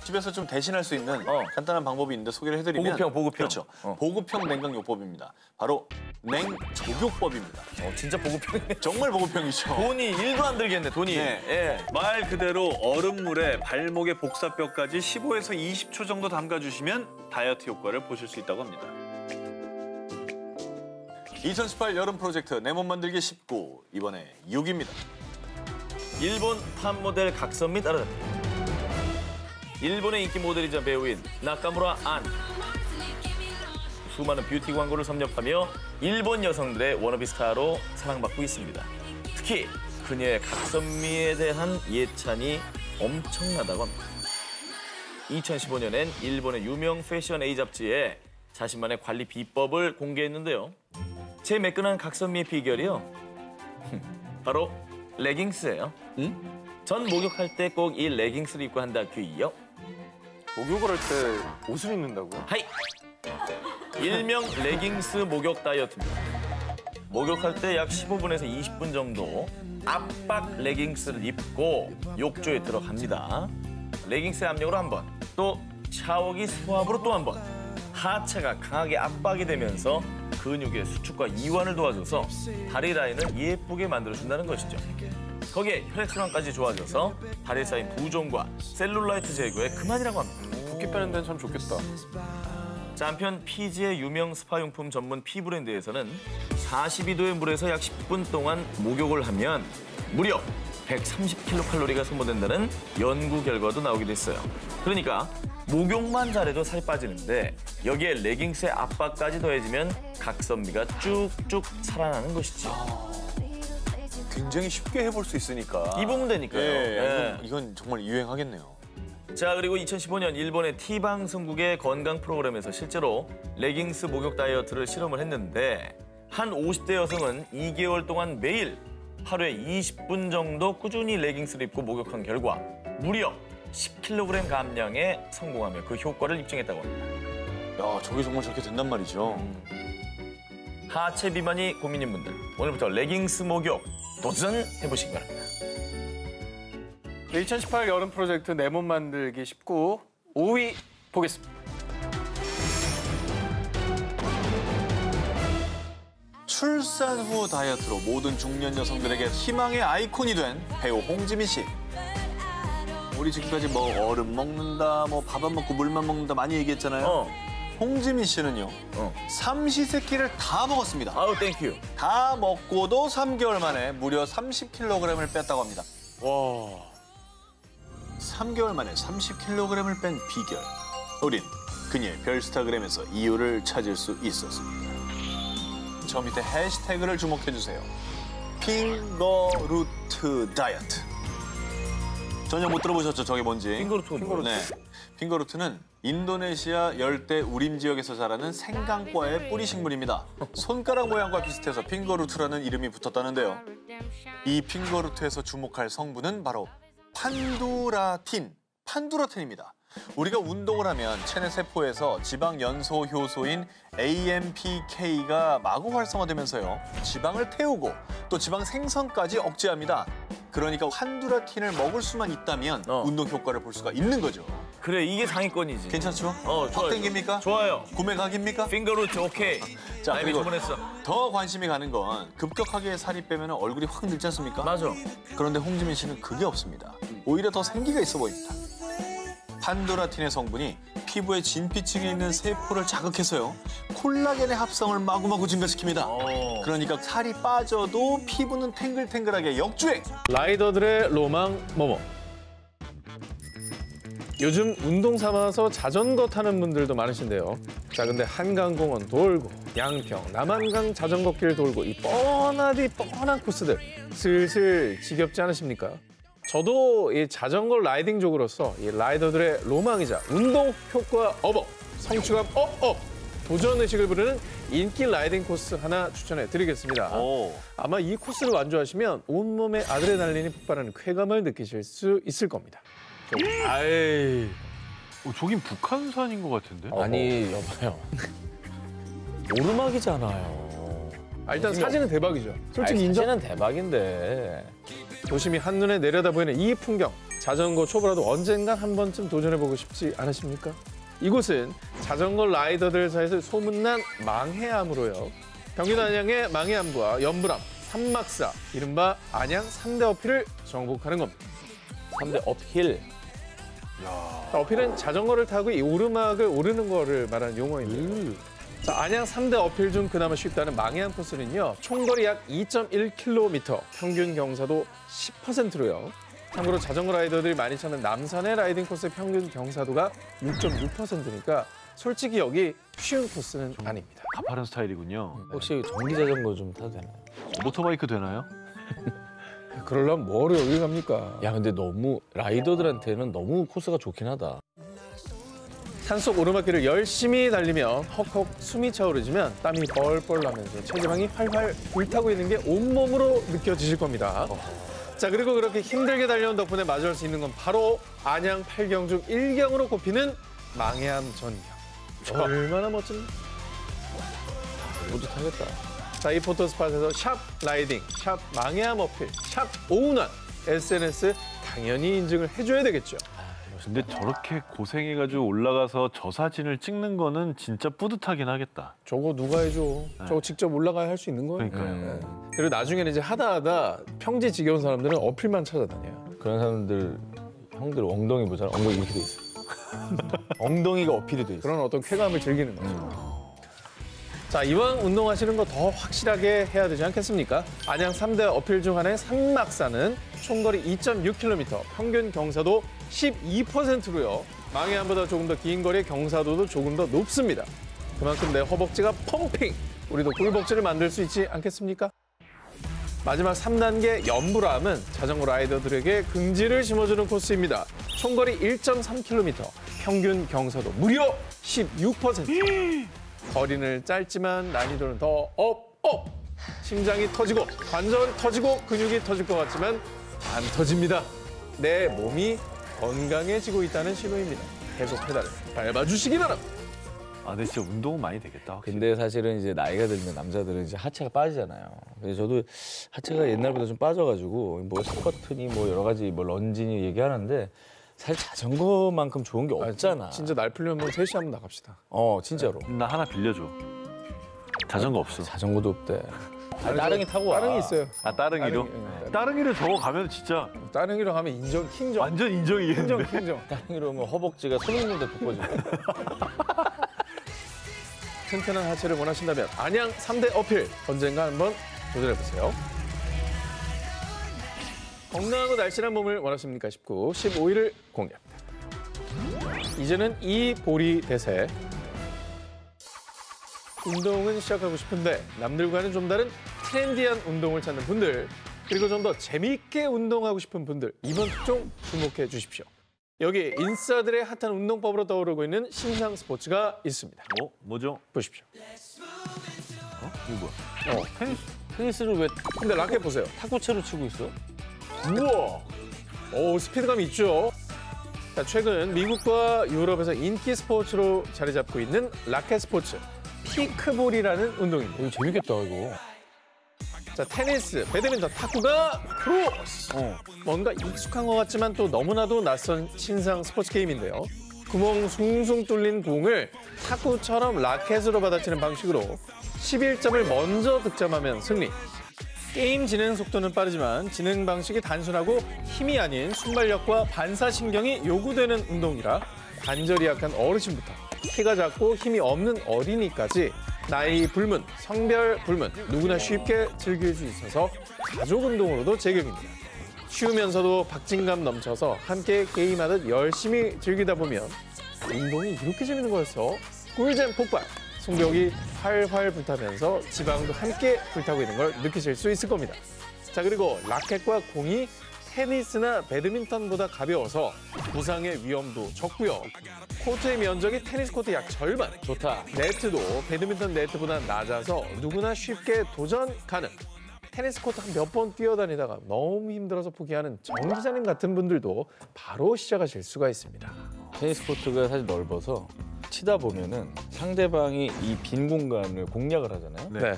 Speaker 2: 집에서 좀 대신할 수 있는 간단한 방법이 있는데 소개를 해드리면
Speaker 3: 보급형.
Speaker 2: 그렇죠. 보급형 냉각요법입니다. 바로 냉조격법입니다.
Speaker 3: 진짜 보급형이네.
Speaker 2: 정말 보급형이죠.
Speaker 3: 돈이 1도 안 들겠네, 돈이.
Speaker 2: 네.
Speaker 3: 예.
Speaker 2: 말 그대로 얼음물에 발목의 복사뼈까지 15에서 20초 정도 담가주시면 다이어트 효과를 보실 수 있다고 합니다. 2018 여름 프로젝트 내 몸 만들기 19 이번에 6입니다.
Speaker 3: 일본 탑 모델 각선미 따라잡기. 일본의 인기 모델이자 배우인 나카무라 안. 수많은 뷰티 광고를 섭렵하며 일본 여성들의 워너비 스타로 사랑받고 있습니다. 특히 그녀의 각선미에 대한 예찬이 엄청나다고 합니다. 2015년엔 일본의 유명 패션 A 잡지에 자신만의 관리 비법을 공개했는데요. 제 매끈한 각선미의 비결이요. 바로 레깅스예요. 전 목욕할 때 꼭 이 레깅스를 입고 한다규이요.
Speaker 1: 목욕을 할 때 옷을 입는다고요?
Speaker 3: 하이! 일명 레깅스 목욕 다이어트입니다. 목욕할 때 약 15분에서 20분 정도 압박 레깅스를 입고 욕조에 들어갑니다. 레깅스의 압력으로 한 번, 또 샤워기 수압으로 또 한 번. 하체가 강하게 압박이 되면서 근육의 수축과 이완을 도와줘서 다리 라인을 예쁘게 만들어준다는 것이죠. 거기에 혈액순환까지 좋아져서 다리에 쌓인 부종과 셀룰라이트 제거에 그만이라고 합니다.
Speaker 1: 붓기 빼는 데는 참 좋겠다.
Speaker 3: 자, 한편 피지의 유명 스파용품 전문 피 브랜드에서는 42도의 물에서 약 10분 동안 목욕을 하면 무려 130kcal가 소모된다는 연구 결과도 나오기도 했어요. 그러니까 목욕만 잘해도 살이 빠지는데 여기에 레깅스의 압박까지 더해지면 각선미가 쭉쭉 살아나는 것이죠.
Speaker 2: 굉장히 쉽게 해볼 수 있으니까.
Speaker 3: 입으면 되니까요. 예.
Speaker 2: 이건 정말 유행하겠네요.
Speaker 3: 자, 그리고 2015년 일본의 T방송국의 건강 프로그램에서 실제로 레깅스 목욕 다이어트를 실험을 했는데 한 50대 여성은 2개월 동안 매일 하루에 20분 정도 꾸준히 레깅스를 입고 목욕한 결과 무려 10kg 감량에 성공하며 그 효과를 입증했다고 합니다.
Speaker 2: 야, 저게 정말 저렇게 된단 말이죠.
Speaker 3: 하체 비만이 고민인 분들, 오늘부터 레깅스 목욕 도전해보시기 바랍니다.
Speaker 1: 2018 여름 프로젝트 내 몸 만들기 19 5위 보겠습니다.
Speaker 2: 출산 후 다이어트로 모든 중년 여성들에게 희망의 아이콘이 된 배우 홍지민 씨. 우리 지금까지 뭐 얼음 먹는다, 뭐 밥 안 먹고 물만 먹는다 많이 얘기했잖아요. 홍지민 씨는요. 삼시세끼를 다 먹었습니다.
Speaker 3: 아우, 땡큐.
Speaker 2: 다 먹고도 3개월 만에 무려 30kg을 뺐다고 합니다.
Speaker 1: 와.
Speaker 2: 3개월 만에 30kg을 뺀 비결. 우린 그녀의 별스타그램에서 이유를 찾을 수 있었습니다. 저 밑에 해시태그를 주목해주세요. 핑거루트 다이어트. 전혀 못 들어보셨죠? 저게 뭔지?
Speaker 3: 핑거루트.
Speaker 2: 네. 핑거루트는 인도네시아 열대 우림 지역에서 자라는 생강과의 뿌리 식물입니다. 손가락 모양과 비슷해서 핑거루트라는 이름이 붙었다는데요. 이 핑거루트에서 주목할 성분은 바로 판두라틴입니다. 우리가 운동을 하면 체내 세포에서 지방 연소 효소인 AMPK가 마구 활성화되면서요. 지방을 태우고 또 지방 생성까지 억제합니다. 그러니까 판두라틴을 먹을 수만 있다면 운동 효과를 볼 수가 있는 거죠.
Speaker 3: 그래, 이게 상위권이지.
Speaker 2: 괜찮죠?
Speaker 3: 좋아요.
Speaker 2: 확 땡깁니까?
Speaker 3: 좋아요.
Speaker 2: 구매 각입니까?
Speaker 3: 핑거루트 오케이.
Speaker 2: 자,
Speaker 3: 나에게
Speaker 2: 그리고
Speaker 3: 주문했어.
Speaker 2: 더 관심이 가는 건 급격하게 살이 빼면 얼굴이 확 늙지 않습니까?
Speaker 3: 맞아.
Speaker 2: 그런데 홍지민 씨는 그게 없습니다. 오히려 더 생기가 있어 보입니다. 판두라틴의 성분이 피부에 진피층에 있는 세포를 자극해서요. 콜라겐의 합성을 마구마구 증가시킵니다. 그러니까 살이 빠져도 피부는 탱글탱글하게 역주행!
Speaker 1: 라이더들의 로망 뭐뭐. 요즘 운동 삼아서 자전거 타는 분들도 많으신데요. 자, 근데 한강공원 돌고 양평, 남한강 자전거길 돌고 이 뻔한 코스들 슬슬 지겹지 않으십니까? 저도 이 자전거 라이딩족으로서 이 라이더들의 로망이자 운동 효과 업업, 성취감 업업, 도전 의식을 부르는 인기 라이딩 코스 하나 추천해 드리겠습니다. 아마 이 코스를 완주하시면 온몸에 아드레날린이 폭발하는 쾌감을 느끼실 수 있을 겁니다.
Speaker 4: 아이, 저긴 북한산인 것 같은데?
Speaker 3: 아니, 여봐요. 오르막이잖아요.
Speaker 1: 일단 사진은 대박이죠. 솔직히 인정.
Speaker 3: 사진은 대박인데.
Speaker 1: 도심이 한눈에 내려다보이는 이 풍경. 자전거 초보라도 언젠간 한 번쯤 도전해보고 싶지 않으십니까? 이곳은 자전거 라이더들 사이에서 소문난 망해암으로요. 경기도 안양의 망해암과 연불암, 산막사, 이른바 안양 3대 어필을 정복하는 겁니다.
Speaker 3: 3대 업힐.
Speaker 1: 어필은 자전거를 타고 이 오르막을 오르는 거를 말하는 용어인데요. 자, 안양 3대 어필 중 그나마 쉽다는 망해암 코스는요. 총거리 약 2.1km, 평균 경사도 10%로요. 참고로 자전거 라이더들이 많이 찾는 남산의 라이딩 코스의 평균 경사도가 6.6%니까 솔직히 여기 쉬운 코스는 아닙니다.
Speaker 4: 가파른 스타일이군요.
Speaker 3: 혹시 전기 자전거 좀 타도 되나요?
Speaker 4: 모터바이크 되나요?
Speaker 1: 그러려면 뭐를 여기 갑니까?
Speaker 3: 야, 근데 너무 라이더들한테는 너무 코스가 좋긴 하다.
Speaker 1: 산속 오르막길을 열심히 달리면 헉헉 숨이 차오르지만 땀이 뻘뻘 나면서 체지방이 활활 불타고 있는 게 온몸으로 느껴지실 겁니다. 자, 그리고 그렇게 힘들게 달려온 덕분에 마주할 수 있는 건 바로 안양 8경 중 1경으로 꼽히는 망해암 전경. 얼마나 멋진.
Speaker 3: 모두 타겠다.
Speaker 1: 자, 이 포토스팟에서 샵 라이딩, 샵 망해암 어필, 샵 오운환, SNS 당연히 인증을 해줘야 되겠죠.
Speaker 4: 근데 저렇게 고생해가지고 올라가서 저 사진을 찍는 거는 진짜 뿌듯하긴 하겠다.
Speaker 1: 저거 누가 해줘. 저거 직접 올라가야 할 수 있는 거예요.
Speaker 4: 그러니까요.
Speaker 1: 그리고 나중에는 이제 하다 평지 지겨운 사람들은 어필만 찾아다녀요.
Speaker 3: 그런 사람들, 형들 엉덩이 보잖아. 엉덩이 이렇게 돼 있어. 엉덩이가 어필이 돼 있어.
Speaker 1: 그런 어떤 쾌감을 즐기는 거죠. 자, 이왕 운동하시는 거 더 확실하게 해야 되지 않겠습니까? 안양 3대 어필 중 하나의 산막사는 총거리 2.6km, 평균 경사도 12%로요. 망해암보다 조금 더 긴 거리의 경사도도 조금 더 높습니다. 그만큼 내 허벅지가 펌핑! 우리도 꿀벅지를 만들 수 있지 않겠습니까? 마지막 3단계 연불암은 자전거 라이더들에게 긍지를 심어주는 코스입니다. 총거리 1.3km, 평균 경사도 무려 16%. 거리는 짧지만 난이도는 더 업! 심장이 터지고 관절이 터지고 근육이 터질 것 같지만 안 터집니다. 내 몸이 건강해지고 있다는 신호입니다. 계속 페달을 밟아주시기 바랍니다.
Speaker 4: 근데 진짜 운동은 많이 되겠다. 확실히.
Speaker 3: 근데 사실은 이제 나이가 들면 남자들은 이제 하체가 빠지잖아요. 그래서 저도 하체가 옛날보다 좀 빠져가지고 뭐 스쿼트니 뭐 여러 가지 뭐 런지니 얘기하는데 사실 자전거만큼 좋은 게 없잖아.
Speaker 1: 진짜 날 풀려면 셋이 한번 나갑시다.
Speaker 3: 진짜로.
Speaker 4: 나 하나 빌려줘. 자전거 없어.
Speaker 3: 자전거도 없대. 따릉이 타고 와.
Speaker 1: 따릉이 있어요.
Speaker 4: 따릉이로? 따릉이로 저거 가면 진짜
Speaker 1: 따릉이로 가면 인정, 킹정.
Speaker 4: 완전 인정이겠는데?
Speaker 1: 킹정.
Speaker 3: 따릉이로 오면 허벅지가 손 있는데 돋궈지고.
Speaker 1: 튼튼한 하체를 원하신다면 안양 3대 어필 언젠가 한번 도전해보세요. 건강하고 날씬한 몸을 원하십니까 싶고 15위를 공개합니다. 이제는 이 보리 대세. 운동은 시작하고 싶은데 남들과는 좀 다른 트렌디한 운동을 찾는 분들, 그리고 좀 더 재미있게 운동하고 싶은 분들, 이번 특종 주목해 주십시오. 여기 인싸들의 핫한 운동법으로 떠오르고 있는 신상 스포츠가 있습니다.
Speaker 4: 뭐죠?
Speaker 1: 보십시오.
Speaker 4: 이거 뭐야?
Speaker 3: 테니스를 왜
Speaker 1: 근데 라켓 보세요.
Speaker 3: 탁구채로 치고 있어?
Speaker 1: 우와! 오, 스피드감이 있죠? 자, 최근 미국과 유럽에서 인기 스포츠로 자리 잡고 있는 라켓 스포츠, 피크볼이라는 운동입니다.
Speaker 3: 이거 재밌겠다, 이거.
Speaker 1: 자, 테니스, 배드민턴, 탁구가 크로스! 뭔가 익숙한 것 같지만 또 너무나도 낯선 신상 스포츠 게임인데요. 구멍 숭숭 뚫린 공을 탁구처럼 라켓으로 받아치는 방식으로 11점을 먼저 득점하면 승리. 게임 진행 속도는 빠르지만 진행 방식이 단순하고 힘이 아닌 순발력과 반사신경이 요구되는 운동이라 관절이 약한 어르신부터 키가 작고 힘이 없는 어린이까지 나이 불문, 성별 불문 누구나 쉽게 즐길 수 있어서 가족 운동으로도 제격입니다. 쉬우면서도 박진감 넘쳐서 함께 게임하듯 열심히 즐기다 보면 운동이 이렇게 재밌는 거였어. 꿀잼 폭발! 송벽이 활활 불타면서 지방도 함께 불타고 있는 걸 느끼실 수 있을 겁니다. 자, 그리고 라켓과 공이 테니스나 배드민턴보다 가벼워서 부상의 위험도 적고요. 코트의 면적이 테니스 코트 약 절반.
Speaker 3: 좋다.
Speaker 1: 네트도 배드민턴 네트보다 낮아서 누구나 쉽게 도전 가능. 테니스 코트 한 몇 번 뛰어다니다가 너무 힘들어서 포기하는 정 기자님 같은 분들도 바로 시작하실 수가 있습니다.
Speaker 5: 테니스 코트가 사실 넓어서 치다 보면은 상대방이 이 빈 공간을 공략을 하잖아요.
Speaker 1: 네.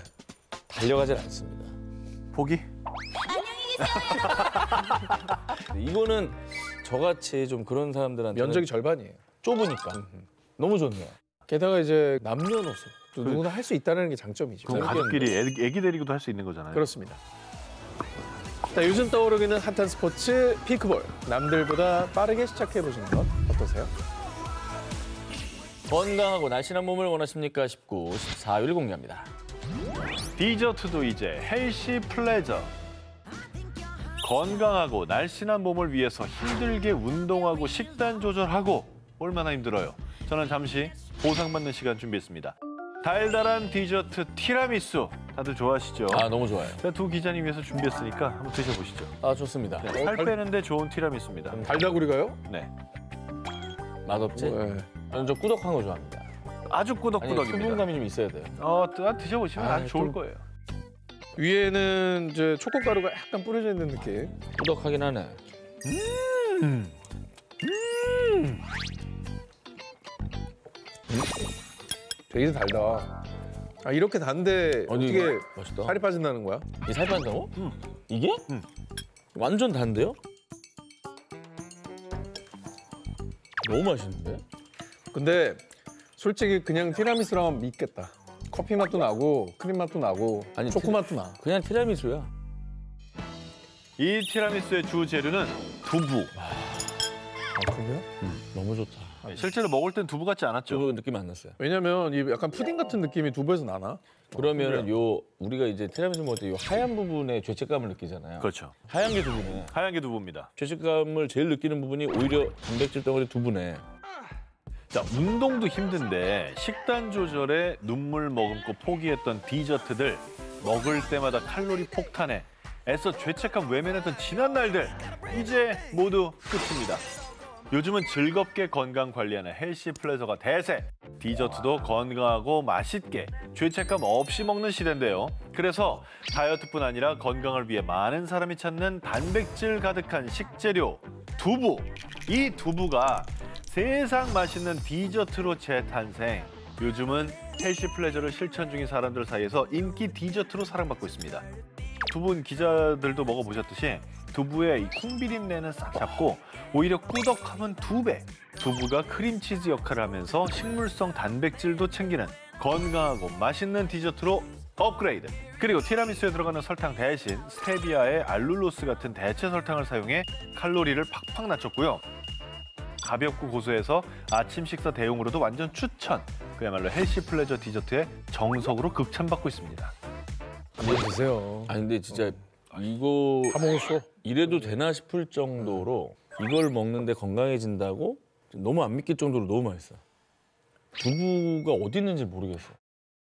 Speaker 5: 달려가질 않습니다.
Speaker 2: 포기?
Speaker 5: 이거는 저같이 좀 그런 사람들한테
Speaker 1: 면적이 절반이에요.
Speaker 5: 좁으니까 너무 좋네요.
Speaker 1: 게다가 이제 남녀노소 또 누구나 할 수 있다는 게 장점이죠.
Speaker 4: 그럼 가족끼리 애기 데리고도 할 수 있는 거잖아요.
Speaker 1: 그렇습니다. 자, 요즘 떠오르기는 핫한 스포츠 피크볼. 남들보다 빠르게 시작해보시는 건 어떠세요?
Speaker 5: 건강하고 날씬한 몸을 원하십니까? 19, 14일 공개합니다.
Speaker 4: 디저트도 이제 헬시 플레저. 건강하고 날씬한 몸을 위해서 힘들게 운동하고 식단 조절하고 얼마나 힘들어요. 저는 잠시 보상받는 시간 준비했습니다. 달달한 디저트 티라미수. 다들 좋아하시죠?
Speaker 5: 아, 너무 좋아요.
Speaker 4: 제가 두 기자님 위해서 준비했으니까 한번 드셔보시죠.
Speaker 5: 아, 좋습니다.
Speaker 4: 네, 살 빼는데 좋은 티라미수입니다.
Speaker 1: 달다구리가요?
Speaker 4: 네,
Speaker 5: 맛없지?
Speaker 1: 네.
Speaker 5: 저는 좀 꾸덕한 거 좋아합니다.
Speaker 4: 아주
Speaker 5: 아니,
Speaker 4: 꾸덕꾸덕입니다.
Speaker 5: 수분감이 좀 있어야 돼요.
Speaker 4: 드셔보시면 아주 좋을 거예요.
Speaker 1: 위에는 이제 초코가루가 약간 뿌려져 있는 느낌.
Speaker 5: 꾸덕하긴 하네.
Speaker 1: 되게 달다. 아, 이렇게 단데
Speaker 5: 아니,
Speaker 1: 어떻게
Speaker 5: 맛있다.
Speaker 1: 살이 빠진다는 거야?
Speaker 5: 이 살 빠진다고? 이게? 완전 단데요? 너무 맛있는데?
Speaker 1: 근데 솔직히 그냥 티라미수라면 믿겠다. 커피 맛도 나고 크림 맛도 나고
Speaker 5: 아니,
Speaker 1: 초코 맛도 나.
Speaker 5: 그냥 티라미수야.
Speaker 4: 이 티라미수의 주 재료는 두부.
Speaker 1: 아, 그래요?
Speaker 5: 너무 좋다.
Speaker 4: 실제로 먹을 땐 두부 같지 않았죠?
Speaker 5: 저 느낌 안 났어요.
Speaker 1: 왜냐면 이 약간 푸딩 같은 느낌이 두부에서 나나?
Speaker 5: 그러면 요 우리가 이제 티라미수 먹을 때 요 하얀 부분에 죄책감을 느끼잖아요.
Speaker 4: 그렇죠.
Speaker 5: 하얀 게 두부네.
Speaker 4: 하얀 게 두부입니다.
Speaker 5: 죄책감을 제일 느끼는 부분이 오히려 단백질 덩어리 두부네.
Speaker 4: 자, 운동도 힘든데 식단 조절에 눈물 머금고 포기했던 디저트들 먹을 때마다 칼로리 폭탄에 애써 죄책감 외면했던 지난 날들 이제 모두 끝입니다. 요즘은 즐겁게 건강 관리하는 헬시 플레저가 대세. 디저트도 건강하고 맛있게 죄책감 없이 먹는 시대인데요. 그래서 다이어트뿐 아니라 건강을 위해 많은 사람이 찾는 단백질 가득한 식재료 두부. 이 두부가 세상 맛있는 디저트로 재탄생. 요즘은 헬시 플레저를 실천 중인 사람들 사이에서 인기 디저트로 사랑받고 있습니다. 두 분 기자들도 먹어보셨듯이 두부의 이 콩비린내는 싹 잡고 오히려 꾸덕함은 2배. 두부가 크림치즈 역할을 하면서 식물성 단백질도 챙기는 건강하고 맛있는 디저트로 업그레이드. 그리고 티라미수에 들어가는 설탕 대신 스테비아의 알룰로스 같은 대체 설탕을 사용해 칼로리를 팍팍 낮췄고요. 가볍고 고소해서 아침 식사 대용으로도 완전 추천. 그야말로 헬시 플레저 디저트의 정석으로 극찬받고 있습니다.
Speaker 1: 한번 드세요.
Speaker 5: 아니 근데 진짜 이거
Speaker 1: 다 먹었어.
Speaker 5: 이래도 되나 싶을 정도로 이걸 먹는데 건강해진다고 너무 안 믿길 정도로 너무 맛있어. 두부가 어디 있는지 모르겠어.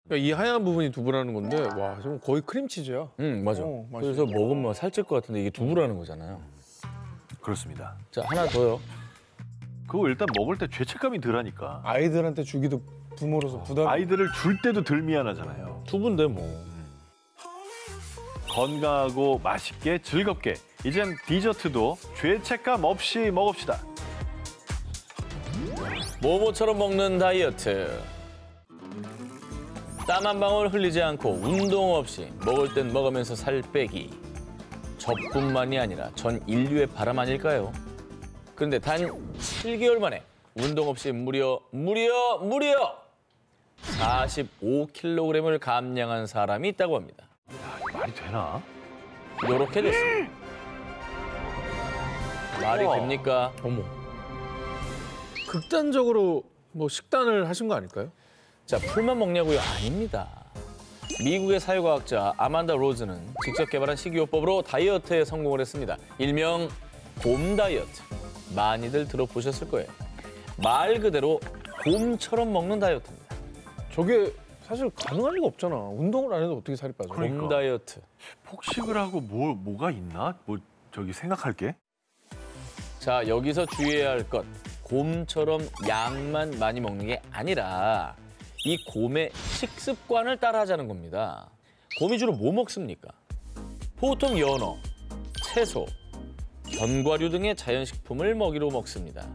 Speaker 1: 그러니까 이 하얀 부분이 두부라는 건데 와, 지금 거의 크림치즈야.
Speaker 5: 응, 맞아.
Speaker 1: 맛있어.
Speaker 5: 그래서 먹으면 살찔 것 같은데 이게 두부라는 거잖아요.
Speaker 4: 그렇습니다.
Speaker 5: 자, 하나 더요.
Speaker 4: 그거 일단 먹을 때 죄책감이 덜하니까.
Speaker 1: 아이들한테 주기도 부모로서 부담.
Speaker 4: 아이들을 줄 때도 덜 미안하잖아요.
Speaker 5: 두부인데 뭐.
Speaker 4: 건강하고 맛있게 즐겁게 이젠 디저트도 죄책감 없이 먹읍시다.
Speaker 5: 모모처럼 먹는 다이어트. 땀 한 방울 흘리지 않고 운동 없이 먹을 땐 먹으면서 살 빼기. 저뿐만이 아니라 전 인류의 바람 아닐까요? 그런데 단 7개월 만에 운동 없이 무려 45kg을 감량한 사람이 있다고 합니다.
Speaker 4: 말이 되나?
Speaker 5: 요렇게 됐습니다. 말이 됩니까?
Speaker 1: 어머. 극단적으로 뭐 식단을 하신 거 아닐까요?
Speaker 5: 자, 풀만 먹냐고요? 아닙니다. 미국의 사회과학자 아만다 로즈는 직접 개발한 식이요법으로 다이어트에 성공을 했습니다. 일명 곰 다이어트. 많이들 들어보셨을 거예요. 말 그대로 곰처럼 먹는 다이어트입니다.
Speaker 1: 저게 사실 가능할 리가 없잖아. 운동을 안 해도 어떻게 살이 빠져?
Speaker 4: 그러니까.
Speaker 5: 곰 다이어트.
Speaker 4: 폭식을 하고 뭐가 있나? 생각할 게?
Speaker 5: 자, 여기서 주의해야 할 것. 곰처럼 양만 많이 먹는 게 아니라 이 곰의 식습관을 따라하자는 겁니다. 곰이 주로 뭐 먹습니까? 보통 연어, 채소, 견과류 등의 자연식품을 먹이로 먹습니다.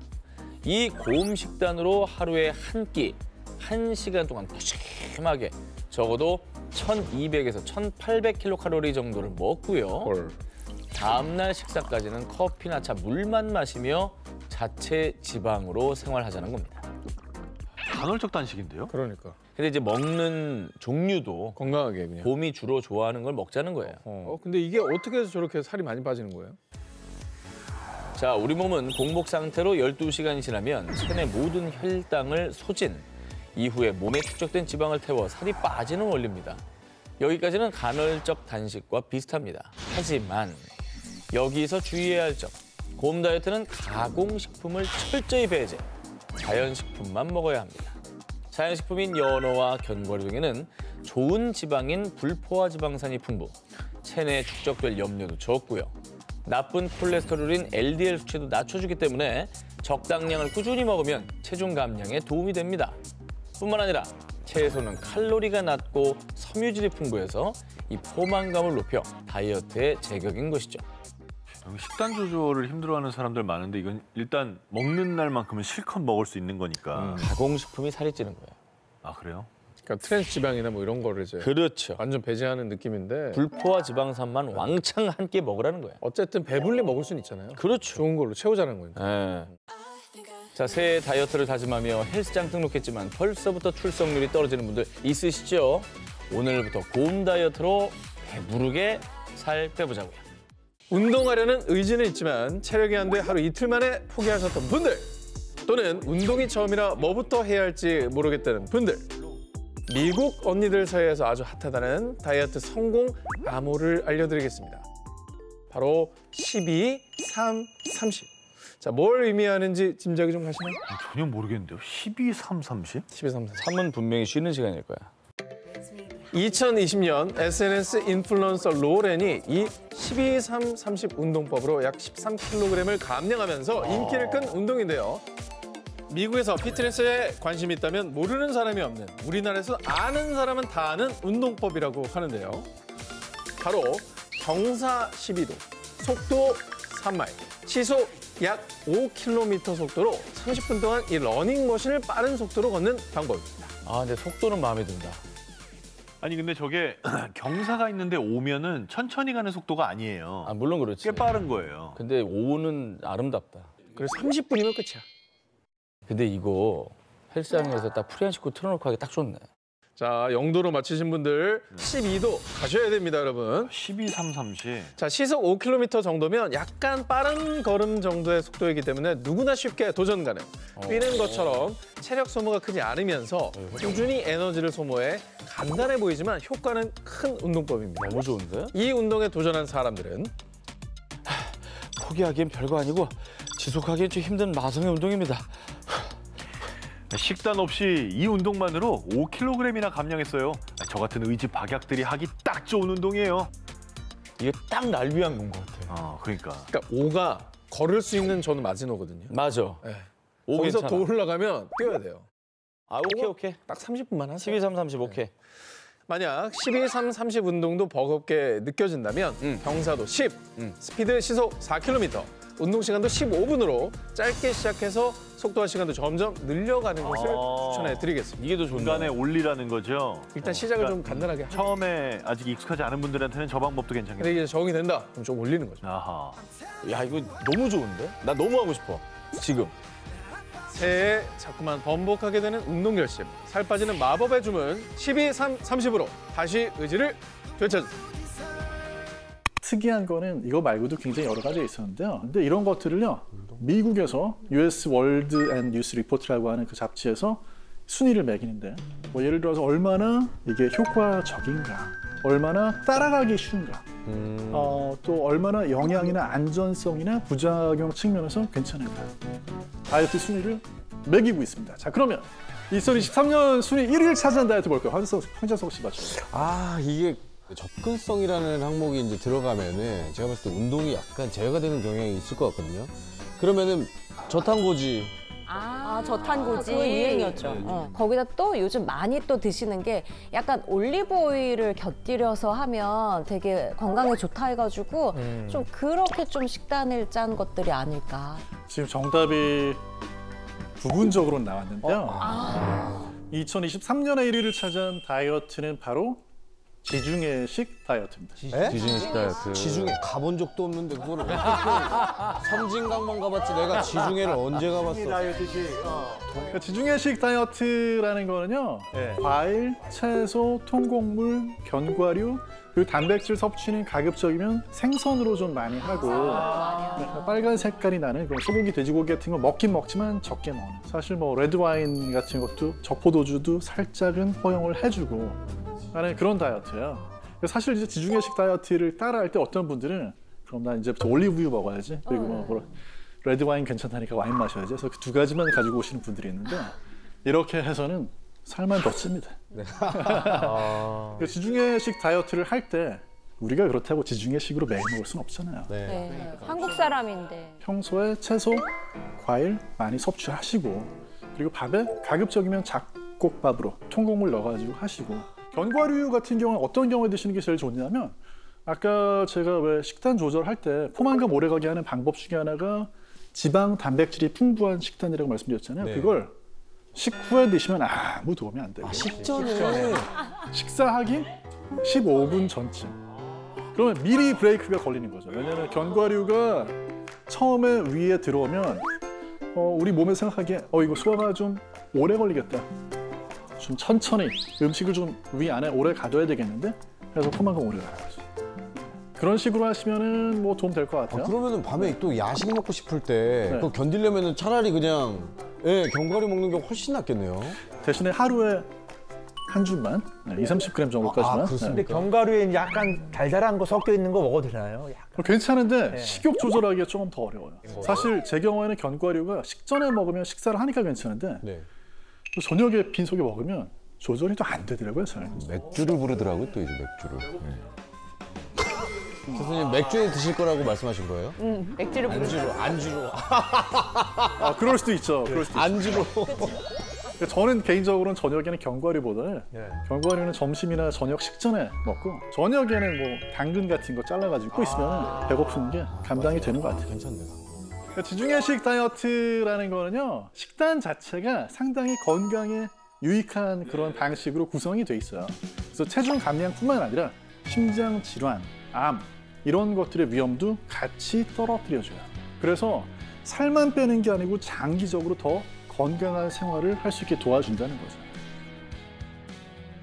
Speaker 5: 이 곰 식단으로 하루에 한 끼, 1시간 동안 푸짐하게 적어도 1200에서 1800kcal 정도를 먹고요. 다음날 식사까지는 커피나 차, 물만 마시며 자체 지방으로 생활하자는 겁니다.
Speaker 4: 간헐적 단식인데요?
Speaker 1: 그러니까.
Speaker 5: 근데 이제 먹는 종류도
Speaker 1: 건강하게 그냥.
Speaker 5: 곰이 주로 좋아하는 걸 먹자는 거예요.
Speaker 1: 근데 이게 어떻게 해서 저렇게 살이 많이 빠지는 거예요?
Speaker 5: 자, 우리 몸은 공복 상태로 12시간이 지나면 체내 모든 혈당을 소진, 이후에 몸에 축적된 지방을 태워 살이 빠지는 원리입니다. 여기까지는 간헐적 단식과 비슷합니다. 하지만 여기서 주의해야 할 점, 곰 다이어트는 가공식품을 철저히 배제, 자연식품만 먹어야 합니다. 자연식품인 연어와 견과류 등에는 좋은 지방인 불포화 지방산이 풍부, 체내에 축적될 염려도 적고요. 나쁜 콜레스테롤인 LDL 수치도 낮춰주기 때문에 적당량을 꾸준히 먹으면 체중 감량에 도움이 됩니다. 뿐만 아니라 채소는 칼로리가 낮고 섬유질이 풍부해서 이 포만감을 높여 다이어트에 제격인 것이죠.
Speaker 4: 식단 조절을 힘들어하는 사람들 많은데 이건 일단 먹는 날만큼은 실컷 먹을 수 있는 거니까.
Speaker 5: 가공식품이 살이 찌는 거예요.
Speaker 4: 아, 그래요?
Speaker 1: 그러니까 트랜스 지방이나 뭐 이런 거를 이제
Speaker 5: 그렇죠.
Speaker 1: 완전 배제하는 느낌인데
Speaker 5: 불포화 지방산만 왕창 한 끼 먹으라는 거예요.
Speaker 1: 어쨌든 배불리 먹을 수는 있잖아요.
Speaker 5: 그렇죠.
Speaker 1: 좋은 걸로 채우자는 거니까.
Speaker 5: 예. 자, 새해 다이어트를 다짐하며 헬스장 등록했지만 벌써부터 출석률이 떨어지는 분들 있으시죠? 오늘부터 곰 다이어트로 배부르게 살 빼보자고요.
Speaker 1: 운동하려는 의지는 있지만 체력이 안 돼 하루 이틀 만에 포기하셨던 분들, 또는 운동이 처음이라 뭐부터 해야 할지 모르겠다는 분들, 미국 언니들 사이에서 아주 핫하다는 다이어트 성공 암호를 알려드리겠습니다. 바로 12, 3, 30. 자, 뭘 의미하는지 짐작이 좀 가시나요?
Speaker 4: 전혀 모르겠는데요. 12, 3, 30?
Speaker 1: 12, 3, 30.
Speaker 5: 3은 분명히 쉬는 시간일 거야.
Speaker 1: 2020년 SNS 인플루언서 로렌이 이 12, 3, 30 운동법으로 약 13kg을 감량하면서 인기를 끈 운동인데요. 미국에서 피트니스에 관심이 있다면 모르는 사람이 없는, 우리나라에서 아는 사람은 다 아는 운동법이라고 하는데요. 바로 경사 12도, 속도 3마일, 시속 약 5km 속도로 30분 동안 이 러닝머신을 빠른 속도로 걷는 방법입니다.
Speaker 5: 아, 근데 속도는 마음에 든다.
Speaker 4: 아니 근데 저게 경사가 있는데 오면은 천천히 가는 속도가 아니에요.
Speaker 5: 아, 물론 그렇지.
Speaker 4: 꽤 빠른 거예요.
Speaker 5: 근데 5는 아름답다.
Speaker 1: 그래서 30분이면 끝이야.
Speaker 5: 근데 이거 헬스장에서 딱 프리한 식구 틀어놓고 하기 딱 좋네.
Speaker 1: 자, 영도로 맞추신 분들 12도 가셔야 됩니다, 여러분.
Speaker 4: 12, 3, 30.
Speaker 1: 자, 시속 5km 정도면 약간 빠른 걸음 정도의 속도이기 때문에 누구나 쉽게 도전 가능. 뛰는 것처럼 체력 소모가 크지 않으면서 꾸준히 에너지를 소모해 간단해 보이지만 효과는 큰 운동법입니다.
Speaker 5: 너무 좋은데?
Speaker 1: 이 운동에 도전한 사람들은
Speaker 5: 포기하기엔 별거 아니고 지속하기엔 좀 힘든 마성의 운동입니다.
Speaker 4: 식단 없이 이 운동만으로 5kg이나 감량했어요. 저 같은 의지 박약들이 하기 딱 좋은 운동이에요.
Speaker 5: 이게 딱 날 위한 건 것 같아.
Speaker 4: 그러니까.
Speaker 1: 그러니까 5가 걸을 수 있는 저는 마지노거든요.
Speaker 5: 맞아.
Speaker 1: 네.
Speaker 5: 오
Speaker 1: 거기서
Speaker 5: 괜찮아.
Speaker 1: 더 올라가면 뛰어야 돼요.
Speaker 5: 아, 오케이.
Speaker 1: 딱 30분만 하세요.
Speaker 5: 12, 3, 30 오케이.
Speaker 1: 만약 12, 3, 30 운동도 버겁게 느껴진다면 경사도 10, 스피드 시속 4km, 운동 시간도 15분으로 짧게 시작해서 속도와 시간도 점점 늘려가는 것을 추천해드리겠습니다.
Speaker 5: 이게 더 좋네.
Speaker 4: 중간에 올리라는 거죠.
Speaker 1: 일단 시작을 좀 간단하게 하고
Speaker 4: 처음에 아직 익숙하지 않은 분들한테는 저 방법도 괜찮겠네요.
Speaker 1: 근데 이제 적응이 된다, 그럼 좀 올리는 거죠.
Speaker 4: 아하.
Speaker 5: 야, 이거 너무 좋은데? 나 너무 하고 싶어. 지금.
Speaker 1: 새해에 자꾸만 번복하게 되는 운동 결심, 살 빠지는 마법의 주문 12, 3, 30으로 다시 의지를 되찾으세요.
Speaker 6: 특이한 거는 이거 말고도 굉장히 여러 가지가 있었는데요. 근데 이런 것들을요, 미국에서 US 월드 앤 뉴스 리포트라고 하는 그 잡지에서 순위를 매기는데 뭐 예를 들어서 얼마나 이게 효과적인가, 얼마나 따라가기 쉬운가, 또 얼마나 영양이나 안전성이나 부작용 측면에서 괜찮은가 다이어트 순위를 매기고 있습니다. 자, 그러면 2023년 순위 1위를 차지한 다이어트 볼까요? 황재석 씨 맞죠?
Speaker 7: 아, 이게 접근성이라는 항목이 이제 들어가면은 제가 봤을 때 운동이 약간 제어가 되는 경향이 있을 것 같거든요. 그러면은 저탄고지.
Speaker 8: 저탄고지.
Speaker 9: 그거 유행이었죠. 거기다 또 요즘 많이 또 드시는 게 약간 올리브 오일을 곁들여서 하면 되게 건강에 좋다 해가지고 좀 그렇게 좀 식단을 짠 것들이 아닐까.
Speaker 6: 지금 정답이 부분적으로 나왔는데요. 2023년에 1위를 차지한 다이어트는 바로 지중해식 다이어트입니다.
Speaker 7: 지중해식 다이어트. 지중해 가본 적도 없는데 그거를 어떻게 섬진강만 가봤지 내가 지중해를 언제 가봤어?
Speaker 6: 그러니까 지중해식 다이어트라는 거는요. 과일, 채소, 통곡물, 견과류, 그리고 단백질 섭취는 가급적이면 생선으로 좀 많이 하고 빨간 색깔이 나는 그런 소고기, 돼지고기 같은 거 먹긴 먹지만 적게 먹는. 사실 뭐 레드와인 같은 것도 적포도주도 살짝은 허용을 해주고 하는 그런 다이어트예요. 사실 이제 지중해식 다이어트를 따라할 때 어떤 분들은 그럼 나 이제부터 올리브유 먹어야지. 그리고 뭐 레드와인 괜찮다니까 와인 마셔야지. 그래서 그 두 가지만 가지고 오시는 분들이 있는데 이렇게 해서는 살만 더 찝니다. 지중해식 다이어트를 할 때 우리가 그렇다고 지중해식으로 매일 먹을 수는 없잖아요.
Speaker 8: 네. 한국 사람인데.
Speaker 6: 평소에 채소, 과일 많이 섭취하시고 그리고 밥에 가급적이면 잡곡밥으로 통곡물 넣어가지고 하시고 견과류 같은 경우는 어떤 경우에 드시는 게 제일 좋냐면 아까 제가 왜 식단 조절할 때 포만감 오래가게 하는 방법 중에 하나가 지방, 단백질이 풍부한 식단이라고 말씀드렸잖아요.
Speaker 7: 네.
Speaker 6: 그걸 식후에 드시면 아무 도움이 안 돼요.
Speaker 7: 식전에.
Speaker 6: 식사하기 15분 전쯤. 그러면 미리 브레이크가 걸리는 거죠. 왜냐하면 견과류가 처음에 위에 들어오면 우리 몸에 생각하기에 이거 소화가 좀 오래 걸리겠다. 좀 천천히 음식을 좀 위 안에 오래 가둬야 되겠는데 그래서 포만감 오래 가는 거죠. 그런 식으로 하시면은 뭐 도움 될 것 같아요.
Speaker 7: 그러면은 밤에 또 야식 먹고 싶을 때
Speaker 6: 네.
Speaker 7: 그거 견디려면은 차라리 그냥 견과류 먹는 게 훨씬 낫겠네요.
Speaker 6: 대신에 하루에 한 줌만 20-30g 정도까지만.
Speaker 7: 그렇습니까?
Speaker 10: 근데 견과류에 약간 달달한 거 섞여 있는 거 먹어도 되나요? 약간.
Speaker 6: 괜찮은데 식욕 조절하기가 조금 더 어려워요. 사실 제 경우에는 견과류가 식전에 먹으면 식사를 하니까 괜찮은데
Speaker 7: 네.
Speaker 6: 저녁에 빈속에 먹으면 조절이 또 안 되더라고요, 잘.
Speaker 7: 맥주를 부르더라고요, 또 이제 맥주를. 교수님 맥주에 드실 거라고 말씀하신 거예요?
Speaker 8: 맥주를
Speaker 7: 안주로.
Speaker 6: 그럴 수도 있죠. 그럴 수도 있죠.
Speaker 7: 안주로.
Speaker 6: 저는 개인적으로는 저녁에는 견과류보다는 견과류는 점심이나 저녁 식전에 먹고 저녁에는 뭐 당근 같은 거 잘라가지고 있으면 배고픈 게 감당이 되는 것 같아요.
Speaker 7: 괜찮네요.
Speaker 6: 그러니까 지중해식 다이어트라는 거는요. 식단 자체가 상당히 건강에 유익한 그런 방식으로 구성이 돼 있어요. 그래서 체중 감량뿐만 아니라 심장 질환, 암 이런 것들의 위험도 같이 떨어뜨려줘요. 그래서 살만 빼는 게 아니고 장기적으로 더 건강한 생활을 할 수 있게 도와준다는 거죠.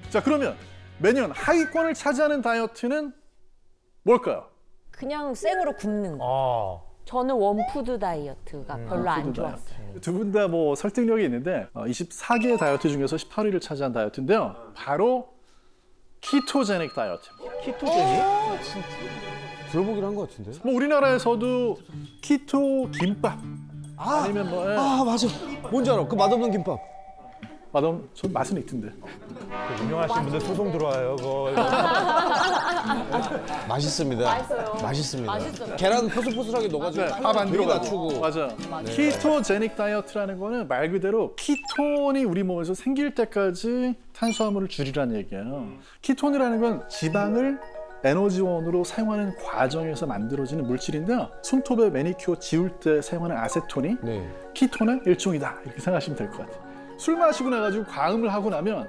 Speaker 6: 자, 그러면 매년 하위권을 차지하는 다이어트는 뭘까요?
Speaker 9: 그냥 생으로 굽는 거. 저는 원푸드 다이어트가 별로 안 좋았어요.
Speaker 6: 두 분 다 뭐 설득력이 있는데 24개 다이어트 중에서 18위를 차지한 다이어트인데요. 바로 키토제닉 다이어트입니다.
Speaker 10: 키토제닉?
Speaker 7: 들어보긴 한 것 같은데.
Speaker 6: 뭐 우리나라에서도 키토 김밥 아니면 뭐
Speaker 7: 맞아. 뭔지 알아. 그 맛없는 김밥.
Speaker 6: 전 맛은 있던데.
Speaker 10: 유명하신 분들 소송 들어와요. 그거.
Speaker 7: 맛있습니다.
Speaker 9: 맛있어요.
Speaker 7: 맛있습니다.
Speaker 9: 맛있어요.
Speaker 7: 계란 포슬포슬하게 넣어가지고
Speaker 6: 밥 안
Speaker 7: 되게
Speaker 6: 들어가고.
Speaker 7: 낮추고.
Speaker 6: 맞아. 키토제닉 다이어트라는 거는 말 그대로 키톤이 우리 몸에서 생길 때까지 탄수화물을 줄이라는 얘기예요. 키톤이라는 건 지방을 에너지원으로 사용하는 과정에서 만들어지는 물질인데요. 손톱에 매니큐어 지울 때 사용하는 아세톤이
Speaker 7: 네.
Speaker 6: 키톤의 일종이다. 이렇게 생각하시면 될 것 같아요. 술 마시고 나가지고 과음을 하고 나면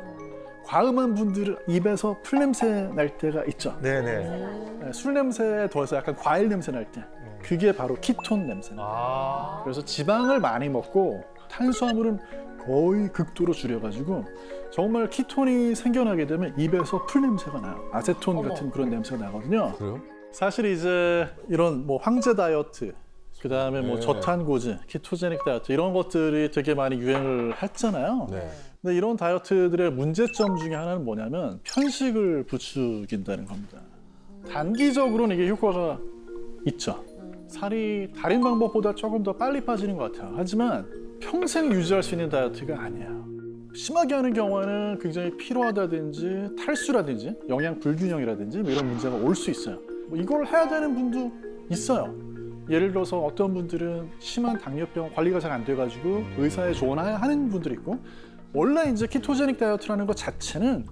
Speaker 6: 과음한 분들은 입에서 풀냄새 날 때가 있죠.
Speaker 10: 네네.
Speaker 6: 술 냄새에 더해서 약간 과일 냄새 날 때. 그게 바로 키톤 냄새입니다. 그래서 지방을 많이 먹고 탄수화물은 거의 극도로 줄여가지고 정말 키톤이 생겨나게 되면 입에서 풀냄새가 나요. 아세톤 같은 그런 냄새가 나거든요.
Speaker 7: 그래요?
Speaker 6: 사실 이제 이런 뭐 황제 다이어트, 그다음에 뭐 저탄고지, 키토제닉 다이어트 이런 것들이 되게 많이 유행을 했잖아요. 근데 이런 다이어트들의 문제점 중에 하나는 뭐냐면 편식을 부추긴다는 겁니다. 단기적으로는 이게 효과가 있죠. 살이 다른 방법보다 조금 더 빨리 빠지는 것 같아요. 하지만 평생 유지할 수 있는 다이어트가 아니에요. 심하게 하는 경우에는 굉장히 피로하다든지 탈수라든지 영양 불균형이라든지 뭐 이런 문제가 올 수 있어요. 뭐 이걸 해야 되는 분도 있어요. 예를 들어서 어떤 분들은 심한 당뇨병 관리가 잘 안 돼가지고 의사의 조언하는 분들이 있고, 원래 이제 키토제닉 다이어트라는 것 자체는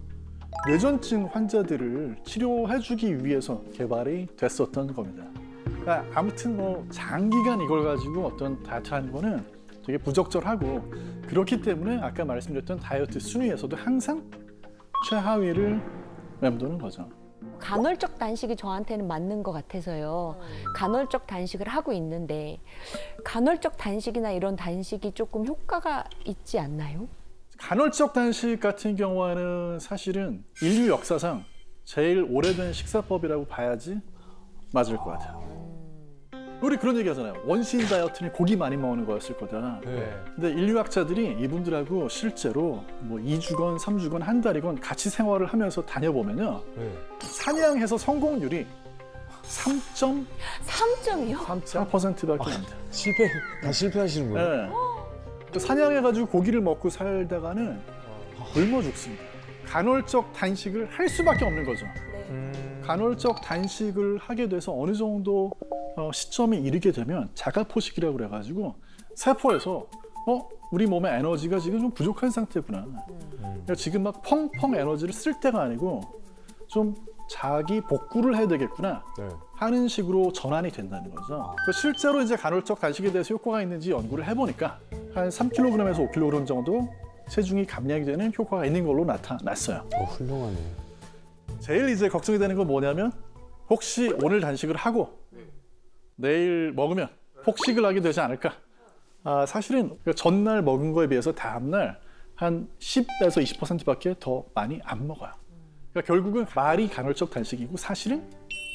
Speaker 6: 뇌전증 환자들을 치료해주기 위해서 개발이 됐었던 겁니다. 그러니까 아무튼 뭐 장기간 이걸 가지고 어떤 다이어트하는 거는 되게 부적절하고, 그렇기 때문에 아까 말씀드렸던 다이어트 순위에서도 항상 최하위를 맴도는 거죠.
Speaker 9: 간헐적 단식이 저한테는 맞는 것 같아서요. 간헐적 단식을 하고 있는데 간헐적 단식이나 이런 단식이 조금 효과가 있지 않나요?
Speaker 6: 간헐적 단식 같은 경우에는 사실은 인류 역사상 제일 오래된 식사법이라고 봐야지 맞을 것 같아요. 우리 그런 얘기 하잖아요. 원시인 다이어트는 고기 많이 먹는 거였을 거다. 근데 인류학자들이 이분들하고 실제로 뭐 2주건 3주건 한 달이건 같이 생활을 하면서 다녀보면요. 사냥해서 성공률이
Speaker 9: 3.이요?
Speaker 6: 3.4%밖에 안 돼요.
Speaker 7: 다 실패하시는구나.
Speaker 6: 네. 사냥해가지고 고기를 먹고 살다가는 굶어 죽습니다. 간헐적 단식을 할 수밖에 없는 거죠. 간헐적 단식을 하게 돼서 어느 정도 시점에 이르게 되면 자가포식이라고 그래가지고 세포에서 우리 몸의 에너지가 지금 좀 부족한 상태구나. 그러니까 지금 막 펑펑 에너지를 쓸 때가 아니고 좀 자기 복구를 해야 되겠구나 하는 식으로 전환이 된다는 거죠. 실제로 이제 간헐적 단식에 대해서 효과가 있는지 연구를 해보니까 한 3kg에서 5kg 정도 체중이 감량이 되는 효과가 있는 걸로 나타났어요.
Speaker 7: 훌륭하네.
Speaker 6: 제일 이제 걱정이 되는 건 뭐냐면 혹시 오늘 단식을 하고 내일 먹으면 폭식을 하게 되지 않을까. 사실은 전날 먹은 거에 비해서 다음날 한 10에서 20%밖에 더 많이 안 먹어요. 그러니까 결국은 말이 간헐적 단식이고 사실은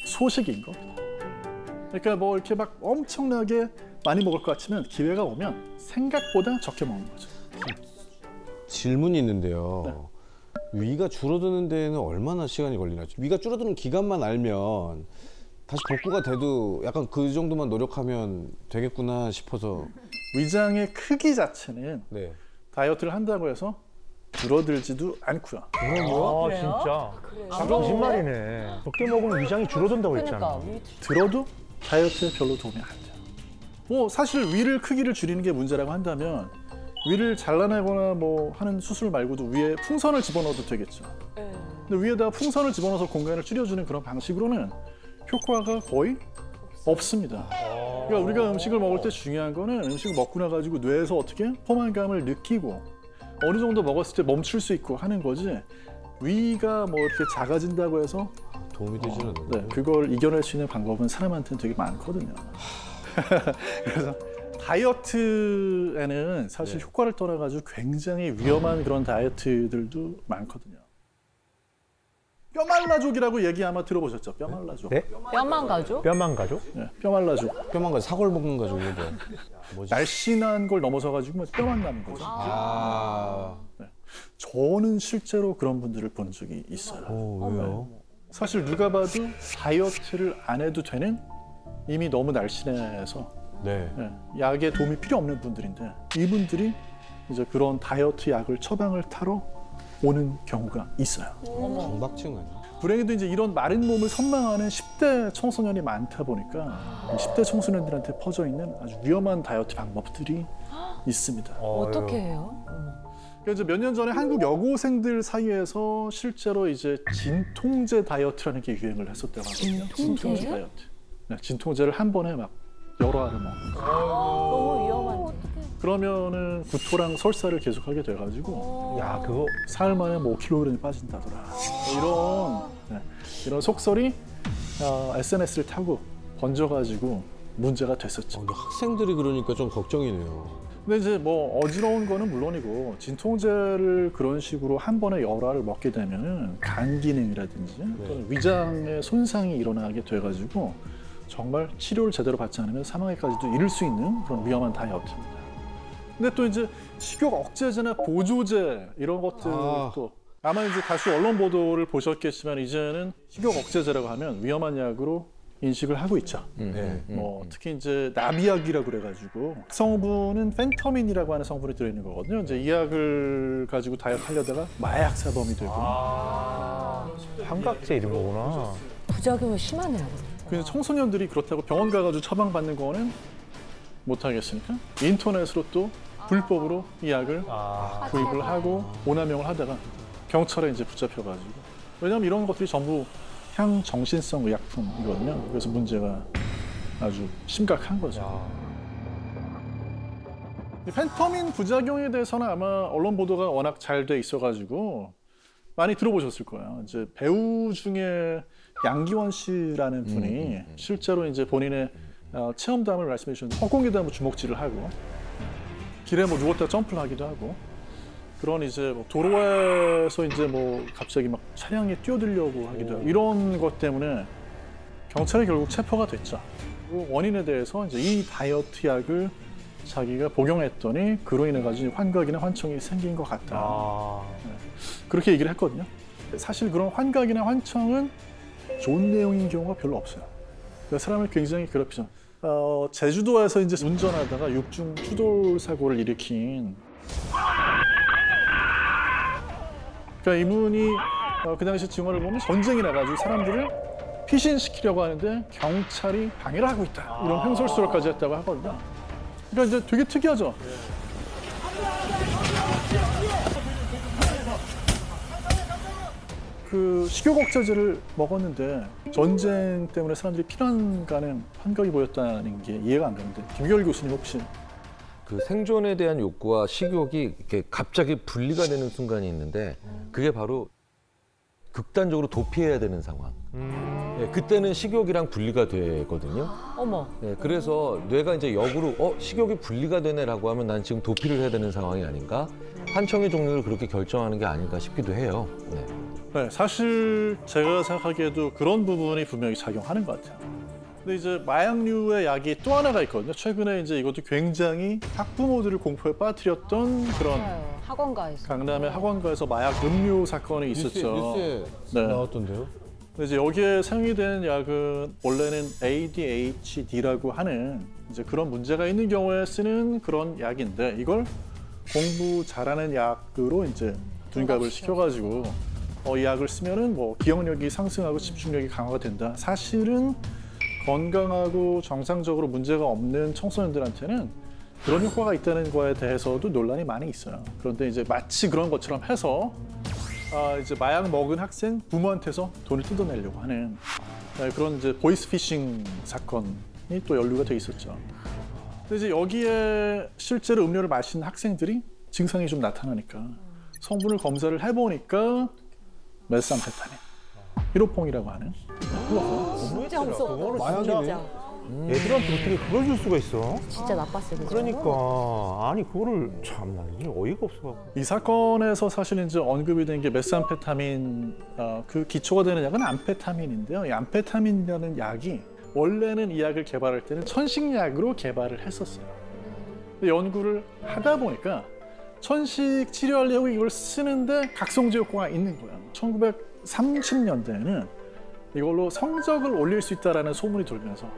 Speaker 6: 소식인 겁니다. 그러니까 뭐 이렇게 막 엄청나게 많이 먹을 것 같지만 기회가 오면 생각보다 적게 먹는 거죠.
Speaker 7: 질문이 있는데요. 위가 줄어드는 데는 얼마나 시간이 걸리나요? 위가 줄어드는 기간만 알면 다시 복구가 돼도 약간 그 정도만 노력하면 되겠구나 싶어서.
Speaker 6: 위장의 크기 자체는 다이어트를 한다고 해서 줄어들지도 않고요.
Speaker 10: 진짜. 거짓말이네. 적게 먹으면 위장이 줄어든다고 했잖아.
Speaker 6: 들어도 다이어트에 별로 도움이 안 돼요. 뭐 사실 위를 크기를 줄이는 게 문제라고 한다면 위를 잘라내거나 뭐 하는 수술 말고도 위에 풍선을 집어넣어도 되겠죠. 근데 위에다가 풍선을 집어넣어서 공간을 줄여주는 그런 방식으로는 효과가 거의 없습니다. 그러니까 우리가 음식을 먹을 때 중요한 거는 음식을 먹고 나가지고 뇌에서 어떻게 포만감을 느끼고 어느 정도 먹었을 때 멈출 수 있고 하는 거지, 위가 뭐 이렇게 작아진다고 해서
Speaker 7: 도움이 되지는 않는데.
Speaker 6: 그걸 이겨낼 수 있는 방법은 사람한테는 되게 많거든요. 그래서 다이어트에는 사실 효과를 떠나가지고 굉장히 위험한 그런 다이어트들도 많거든요. 뼈말라족이라고 얘기 아마 들어보셨죠? 뼈말라족.
Speaker 10: 네?
Speaker 9: 뼈만 가죠?
Speaker 10: 뼈만 가죠?
Speaker 6: 네, 뼈말라족.
Speaker 7: 뼈만 가지고 사골 먹는 가지고 뭐지?
Speaker 6: 날씬한 걸 넘어서가지고 뼈만 남는 거죠. 네. 저는 실제로 그런 분들을 본 적이 있어요.
Speaker 7: 왜요?
Speaker 6: 사실 누가 봐도 다이어트를 안 해도 되는, 이미 너무 날씬해서 약에 도움이 필요 없는 분들인데 이분들이 이제 그런 다이어트 약을 처방을 타러 오는 경우가 있어요.
Speaker 7: 강박증 아니야?
Speaker 6: 불행히도 이제 이런 마른 몸을 선망하는 10대 청소년이 많다 보니까 10대 청소년들한테 퍼져 있는 아주 위험한 다이어트 방법들이 있습니다.
Speaker 9: 어떻게 해요?
Speaker 6: 그러니까 이제 몇 년 전에 한국 여고생들 사이에서 실제로 이제 진통제 다이어트라는 게 유행을 했었다고 하거든요. 진통제 다이어트. 네, 진통제를 한 번에 막 여러 알을 먹는 거예요.
Speaker 9: 너무 위험한데.
Speaker 6: 그러면은 구토랑 설사를 계속하게 돼가지고
Speaker 10: 야, 그거
Speaker 6: 사흘 만에 뭐 5kg이 빠진다더라. 이런 속설이 SNS를 타고 번져가지고 문제가 됐었죠.
Speaker 7: 근데 학생들이 그러니까 좀 걱정이네요.
Speaker 6: 근데 이제 뭐 어지러운 거는 물론이고 진통제를 그런 식으로 한 번에 여러 알을 먹게 되면은 간 기능이라든지 또는 위장의 손상이 일어나게 돼가지고 정말 치료를 제대로 받지 않으면 사망에까지도 이를 수 있는 그런 위험한 다이어트입니다. 근데 또 이제 식욕 억제제나 보조제 이런 것들도 아마 이제 다수 언론 보도를 보셨겠지만 이제는 식욕 억제제라고 하면 위험한 약으로 인식을 하고 있죠. 특히 이제 나비약이라고 그래가지고 성분은 펜터민이라고 하는 성분이 들어있는 거거든요. 이제 이 약을 가지고 다이어트 하려다가 마약 사범이 되고
Speaker 10: 환각제 이런 거구나.
Speaker 9: 부작용이 심하네요.
Speaker 6: 그래서 청소년들이 그렇다고 병원 가가지고 처방받는 거는 못 하겠으니까 인터넷으로 또 불법으로 이 약을 구입을 하고 오남용을 하다가 경찰에 이제 붙잡혀가지고 왜냐하면 이런 것들이 전부 향정신성 의약품이거든요. 그래서 문제가 아주 심각한 거죠. 이 펜터민 부작용에 대해서는 아마 언론 보도가 워낙 잘 돼 있어가지고 많이 들어보셨을 거예요. 이제 배우 중에 양기원 씨라는 분이 실제로 이제 본인의 체험담을 말씀해 주셨는데 허공에다 뭐 주먹질을 하고 길에 뭐 누웠다 점프를 하기도 하고 그런 이제 뭐 도로에서 이제 뭐 갑자기 막 차량에 뛰어들려고 하기도 하고 이런 것 때문에 경찰에 결국 체포가 됐죠. 그 원인에 대해서 이제 이 다이어트 약을 자기가 복용했더니 그로 인해 가지고 환각이나 환청이 생긴 것 같다. 그렇게 얘기를 했거든요. 사실 그런 환각이나 환청은 좋은 내용인 경우가 별로 없어요. 그러니까 사람을 굉장히 괴롭히죠. 제주도에서 이제 운전하다가 육중 추돌 사고를 일으킨 그러니까 이분이 그 당시 증언을 보면 전쟁이 나가지고 사람들을 피신시키려고 하는데 경찰이 방해를 하고 있다. 이런 횡설수설까지 했다고 하거든요. 그러니까 이제 되게 특이하죠. 그 식욕 억제제를 먹었는데 전쟁 때문에 사람들이 피난 가는 환각이 보였다는 게 이해가 안 가는데 김결 교수님 혹시
Speaker 11: 그 생존에 대한 욕구와 식욕이 이렇게 갑자기 분리가 되는 순간이 있는데 그게 바로 극단적으로 도피해야 되는 상황. 예, 그때는 식욕이랑 분리가 되거든요.
Speaker 9: 어머.
Speaker 11: 예, 그래서 뇌가 이제 역으로 식욕이 분리가 되네라고 하면 난 지금 도피를 해야 되는 상황이 아닌가? 환청의 종류를 그렇게 결정하는 게 아닌가 싶기도 해요. 네.
Speaker 6: 네, 사실 제가 생각하기에도 그런 부분이 분명히 작용하는 것 같아요. 근데 이제 마약류의 약이 또 하나가 있거든요. 최근에 이제 이것도 굉장히 학부모들을 공포에 빠뜨렸던 그런
Speaker 9: 학원가에서.
Speaker 6: 강남의 학원가에서 마약 음료 사건이 있었죠.
Speaker 7: 뉴스에 나왔던데요?
Speaker 6: 근데 이제 여기에 사용이 된 약은 원래는 ADHD라고 하는 이제 그런 문제가 있는 경우에 쓰는 그런 약인데 이걸 공부 잘하는 약으로 이제 둔갑을 시켜가지고 이 약을 쓰면은 뭐 기억력이 상승하고 집중력이 강화가 된다. 사실은 건강하고 정상적으로 문제가 없는 청소년들한테는 그런 효과가 있다는 거에 대해서도 논란이 많이 있어요. 그런데 이제 마치 그런 것처럼 해서 이제 마약 먹은 학생 부모한테서 돈을 뜯어내려고 하는 그런 이제 보이스피싱 사건이 또 연루가 돼 있었죠. 근데 이제 여기에 실제로 음료를 마신 학생들이 증상이 좀 나타나니까 성분을 검사를 해보니까 메스암페타민, 히로퐁이라고 하는
Speaker 9: 진짜 무서워.
Speaker 10: 마약이네. 애들한테 어떻게 그걸 줄 수가 있어?
Speaker 9: 진짜 나빴어요. 그죠?
Speaker 10: 그러니까 아니 그거를 참나 어이가 없어갖고.
Speaker 6: 이 사건에서 사실 이제 언급이 된 게 메스암페타민 그 기초가 되는 약은 암페타민인데요. 이 암페타민이라는 약이 원래는 이 약을 개발할 때는 천식약으로 개발을 했었어요. 근데 연구를 하다 보니까 천식 치료하려고 이걸 쓰는데 각성제 효과가 있는 거예요. 1930년대에는 이걸로 성적을 올릴 수 있다는 소문이 돌면서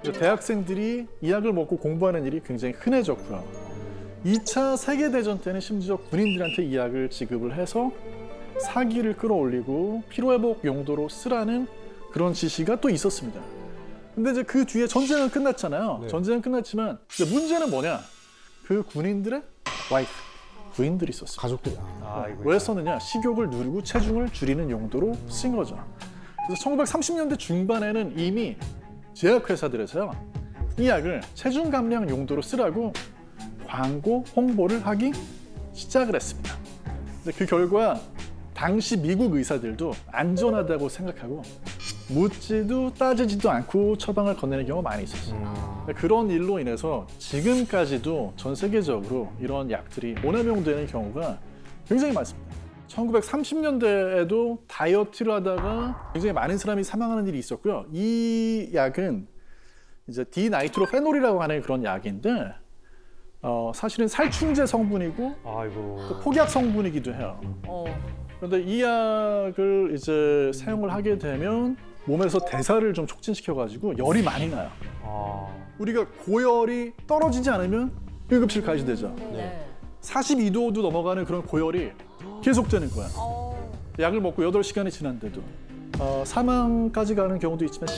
Speaker 6: 대학생들이 이 약을 먹고 공부하는 일이 굉장히 흔해졌고요. 2차 세계대전 때는 심지어 군인들한테 이 약을 지급을 해서 사기를 끌어올리고 피로회복 용도로 쓰라는 그런 지시가 또 있었습니다. 근데 이제 그 뒤에 전쟁은 끝났잖아요. 네. 전쟁은 끝났지만 이제 문제는 뭐냐? 그 군인들의 와이프, 부인들이 있었어요.
Speaker 7: 가족들이.
Speaker 6: 왜 썼느냐? 식욕을 누르고 체중을 줄이는 용도로 쓴 거죠. 그래서 1930년대 중반에는 이미 제약회사들에서요. 이 약을 체중 감량 용도로 쓰라고 광고 홍보를 하기 시작을 했습니다. 그 결과 당시 미국 의사들도 안전하다고 생각하고 묻지도 따지지도 않고 처방을 건네는 경우가 많이 있었어요. 그런 일로 인해서 지금까지도 전 세계적으로 이런 약들이 오남용되는 경우가 굉장히 많습니다. 1930년대에도 다이어트를 하다가 굉장히 많은 사람이 사망하는 일이 있었고요. 이 약은 이제 디나이트로페놀이라고 하는 그런 약인데 사실은 살충제 성분이고 또 폭약 성분이기도 해요. 그런데 이 약을 이제 사용을 하게 되면 몸에서 대사를 좀 촉진시켜가지고 열이 많이 나요. 우리가 고열이 떨어지지 않으면 응급실 가야 되죠. 42도도 넘어가는 그런 고열이 계속되는 거야. 약을 먹고 8시간이 지났는데도 사망까지 가는 경우도 있지만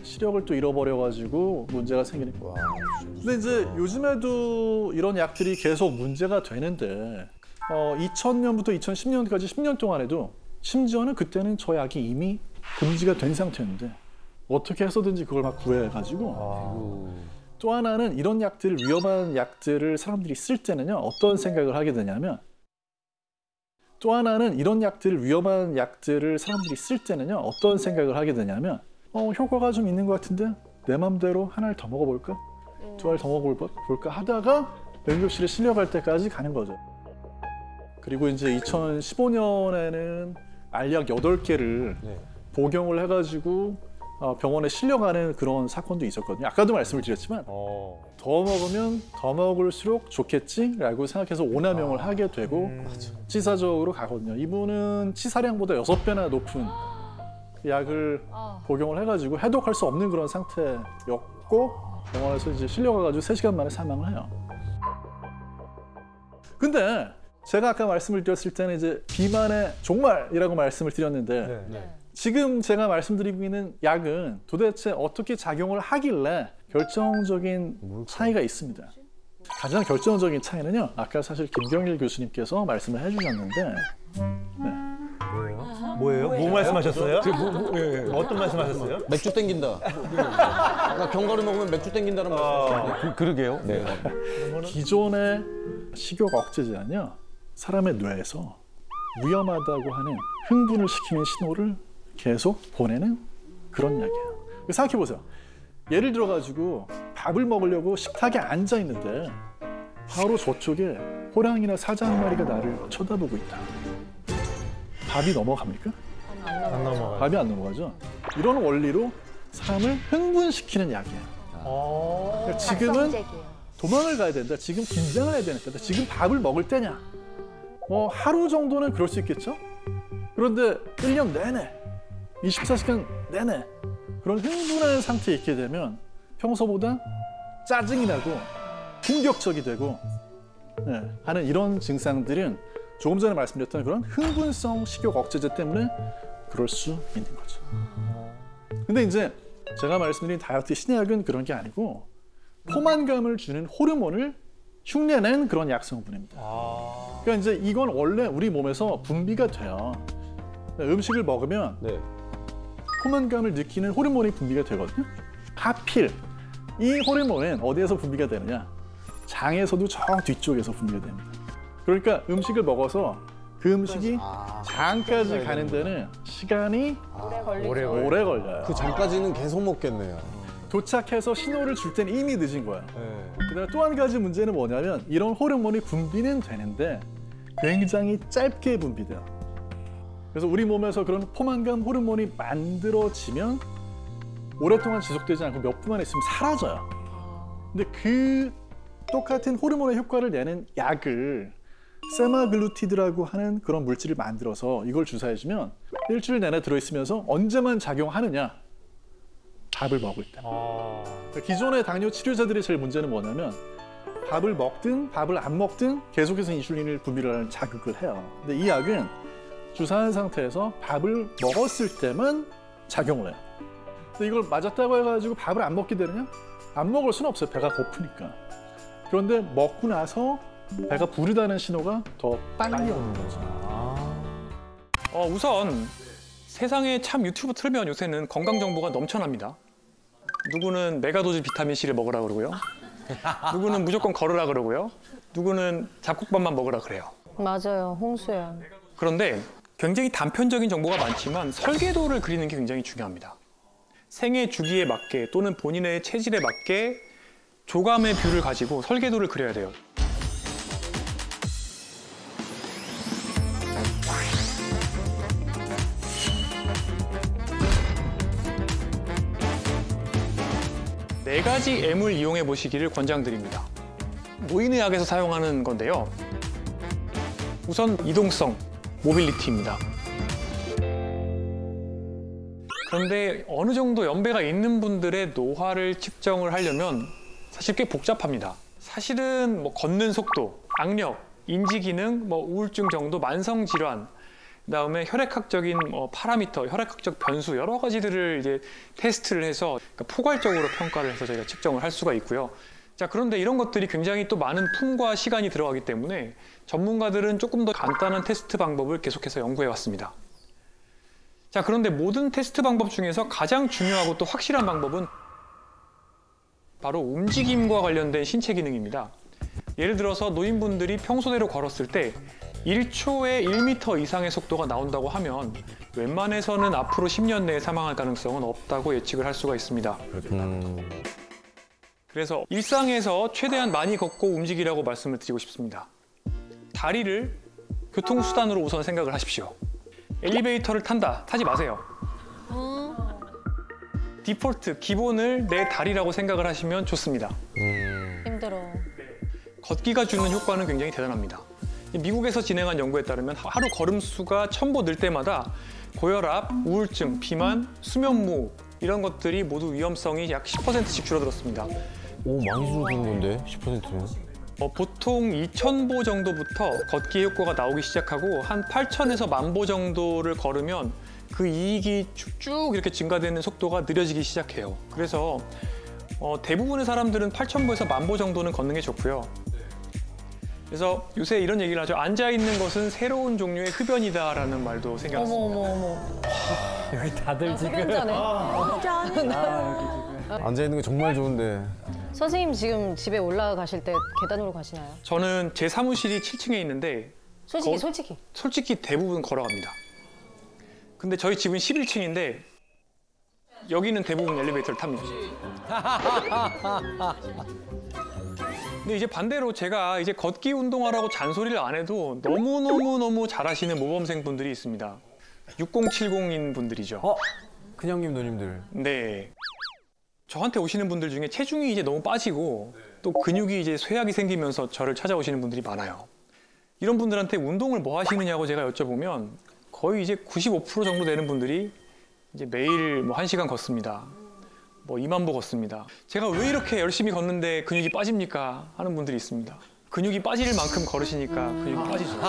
Speaker 6: 시력을 또 잃어버려가지고 문제가 생기는 거야. 근데 이제 요즘에도 이런 약들이 계속 문제가 되는데 2000년부터 2010년까지 10년 동안에도 심지어는 그때는 저 약이 이미 금지가 된 상태였는데 어떻게 해서든지 그걸 막 구해가지고 또 하나는 이런 약들, 위험한 약들을 사람들이 쓸 때는요 어떤 생각을 하게 되냐면 효과가 좀 있는 것 같은데 내 맘대로 하나를 더 먹어볼까? 두 알을 더 먹어볼까? 하다가 응급실에 실려갈 때까지 가는 거죠. 그리고 이제 2015년에는 알약 8개를 복용을 해가지고 병원에 실려가는 그런 사건도 있었거든요. 아까도 말씀을 드렸지만 더 먹으면 더 먹을수록 좋겠지라고 생각해서 오남용을 하게 되고 치사적으로 가거든요. 이분은 치사량보다 6배나 높은 약을 복용을 해가지고 해독할 수 없는 그런 상태였고 병원에서 이제 실려가가지고 3시간 만에 사망을 해요. 근데 제가 아까 말씀을 드렸을 때는 이제 비만의 종말이라고 말씀을 드렸는데 지금 제가 말씀드리고 있는 약은 도대체 어떻게 작용을 하길래 결정적인 차이가 있습니다. 가장 결정적인 차이는요. 아까 사실 김경일 교수님께서 말씀을 해주셨는데
Speaker 10: 뭐예요? 뭐 말씀하셨어요? 어떤 말씀하셨어요?
Speaker 7: 맥주 땡긴다. 아까 견과류 먹으면 맥주 땡긴다는 말씀.
Speaker 11: 그러게요. 네.
Speaker 6: 기존의 식욕 억제제는요. 사람의 뇌에서 위험하다고 하는 흥분을 시키는 신호를 계속 보내는 그런 약이에요. 생각해보세요. 예를 들어가지고 밥을 먹으려고 식탁에 앉아 있는데 바로 저쪽에 호랑이나 사자 한 마리가 나를 쳐다보고 있다. 밥이 넘어갑니까?
Speaker 10: 안 넘어가요.
Speaker 6: 밥이 안 넘어가죠. 이런 원리로 사람을 흥분시키는 약이에요. 그러니까 지금은 도망을 가야 된다. 지금 긴장을 해야 되니까. 지금 밥을 먹을 때냐? 하루 정도는 그럴 수 있겠죠? 그런데 1년 내내, 24시간 내내 그런 흥분한 상태에 있게 되면 평소보다 짜증이 나고 공격적이 되고 하는 이런 증상들은 조금 전에 말씀드렸던 그런 흥분성 식욕 억제제 때문에 그럴 수 있는 거죠. 근데 이제 제가 말씀드린 다이어트 신약은 그런 게 아니고 포만감을 주는 호르몬을 흉내낸 그런 약 성분입니다. 그러니까 이제 이건 원래 우리 몸에서 분비가 돼요. 음식을 먹으면 포만감을 느끼는 호르몬이 분비가 되거든요. 하필 이 호르몬은 어디에서 분비가 되느냐? 장에서도 저 뒤쪽에서 분비가 됩니다. 그러니까 음식을 먹어서 그 음식이 장까지 가는 데는 시간이 오래 걸려요.
Speaker 7: 그 장까지는 계속 먹겠네요.
Speaker 6: 도착해서 신호를 줄 때는 이미 늦은 거예요. 그다음에 또 한 가지 문제는 뭐냐면 이런 호르몬이 분비는 되는데 굉장히 짧게 분비돼요. 그래서 우리 몸에서 그런 포만감 호르몬이 만들어지면 오랫동안 지속되지 않고 몇 분만 있으면 사라져요. 근데 그 똑같은 호르몬의 효과를 내는 약을 세마글루티드라고 하는 그런 물질을 만들어서 이걸 주사해주면 일주일 내내 들어있으면서 언제만 작용하느냐? 밥을 먹을 때. 기존의 당뇨 치료제들의 제일 문제는 뭐냐면 밥을 먹든 밥을 안 먹든 계속해서 인슐린을 분비를 하는 자극을 해요. 근데 이 약은 주사한 상태에서 밥을 먹었을 때만 작용을 해요. 근데 이걸 맞았다고 해가지고 밥을 안 먹게 되느냐? 안 먹을 수는 없어요. 배가 고프니까. 그런데 먹고 나서 배가 부르다는 신호가 더 빨리 오는 거죠.
Speaker 12: 우선 세상에 참 유튜브 틀면 요새는 건강 정보가 넘쳐납니다. 누구는 메가도즈 비타민 C를 먹으라 그러고요. 누구는 무조건 걸으라 그러고요. 누구는 잡곡밥만 먹으라 그래요.
Speaker 8: 맞아요, 홍수연.
Speaker 12: 그런데 굉장히 단편적인 정보가 많지만 설계도를 그리는 게 굉장히 중요합니다. 생애 주기에 맞게 또는 본인의 체질에 맞게 조감의 뷰를 가지고 설계도를 그려야 돼요. 4가지 M을 이용해 보시기를 권장드립니다. 노인의학에서 사용하는 건데요. 우선 이동성, 모빌리티입니다. 그런데 어느 정도 연배가 있는 분들의 노화를 측정을 하려면 사실 꽤 복잡합니다. 사실은 뭐 걷는 속도, 악력, 인지 기능, 뭐 우울증 정도, 만성 질환, 그다음에 혈액학적인 파라미터, 혈액학적 변수 여러 가지들을 이제 테스트를 해서 그러니까 포괄적으로 평가를 해서 저희가 측정을 할 수가 있고요. 자, 그런데 이런 것들이 굉장히 또 많은 품과 시간이 들어가기 때문에 전문가들은 조금 더 간단한 테스트 방법을 계속해서 연구해 왔습니다. 자, 그런데 모든 테스트 방법 중에서 가장 중요하고 또 확실한 방법은 바로 움직임과 관련된 신체 기능입니다. 예를 들어서 노인분들이 평소대로 걸었을 때 1초에 1m 이상의 속도가 나온다고 하면 웬만해서는 앞으로 10년 내에 사망할 가능성은 없다고 예측을 할 수가 있습니다. 그래서 일상에서 최대한 많이 걷고 움직이라고 말씀을 드리고 싶습니다. 다리를 교통수단으로 우선 생각을 하십시오. 엘리베이터를 타지 마세요. 디폴트, 기본을 내 다리라고 생각을 하시면 좋습니다.
Speaker 9: 힘들어.
Speaker 12: 걷기가 주는 효과는 굉장히 대단합니다. 미국에서 진행한 연구에 따르면 하루 걸음수가 1000보 늘 때마다 고혈압, 우울증, 비만, 수면무호 이런 것들이 모두 위험성이 약 10%씩 줄어들었습니다.
Speaker 7: 오, 많이 줄어드는 건데, 10%면?
Speaker 12: 보통 2000보 정도부터 걷기 효과가 나오기 시작하고 한 8000에서 10,000보 정도를 걸으면 그 이익이 쭉 이렇게 증가되는 속도가 느려지기 시작해요. 그래서 대부분의 사람들은 8000보에서 10,000보 정도는 걷는 게 좋고요. 그래서 요새 이런 얘기를 하죠. 앉아있는 것은 새로운 종류의 흡연이다라는 말도 생겨났습니다.
Speaker 9: 어머.
Speaker 10: 여기 다들 지금.
Speaker 7: 앉아있는 게 정말 좋은데.
Speaker 9: 선생님 지금 집에 올라가실 때 계단으로 가시나요?
Speaker 12: 저는 제 사무실이 7층에 있는데 솔직히 대부분 걸어갑니다. 근데 저희 집은 11층인데 여기는 대부분 엘리베이터를 탑니다. 근데 이제 반대로 제가 이제 걷기 운동하라고 잔소리를 안 해도 너무 잘하시는 모범생분들이 있습니다. 6070인 분들이죠.
Speaker 7: 큰형님 누님들.
Speaker 12: 네. 저한테 오시는 분들 중에 체중이 이제 너무 빠지고 또 근육이 이제 쇠약이 생기면서 저를 찾아오시는 분들이 많아요. 이런 분들한테 운동을 뭐 하시느냐고 제가 여쭤보면 거의 이제 95% 정도 되는 분들이 이제 매일 뭐 1시간 걷습니다. 뭐 20,000보 걷습니다. 제가 왜 이렇게 열심히 걷는데 근육이 빠집니까? 하는 분들이 있습니다. 근육이 빠질 만큼 걸으시니까 근육이 빠지죠.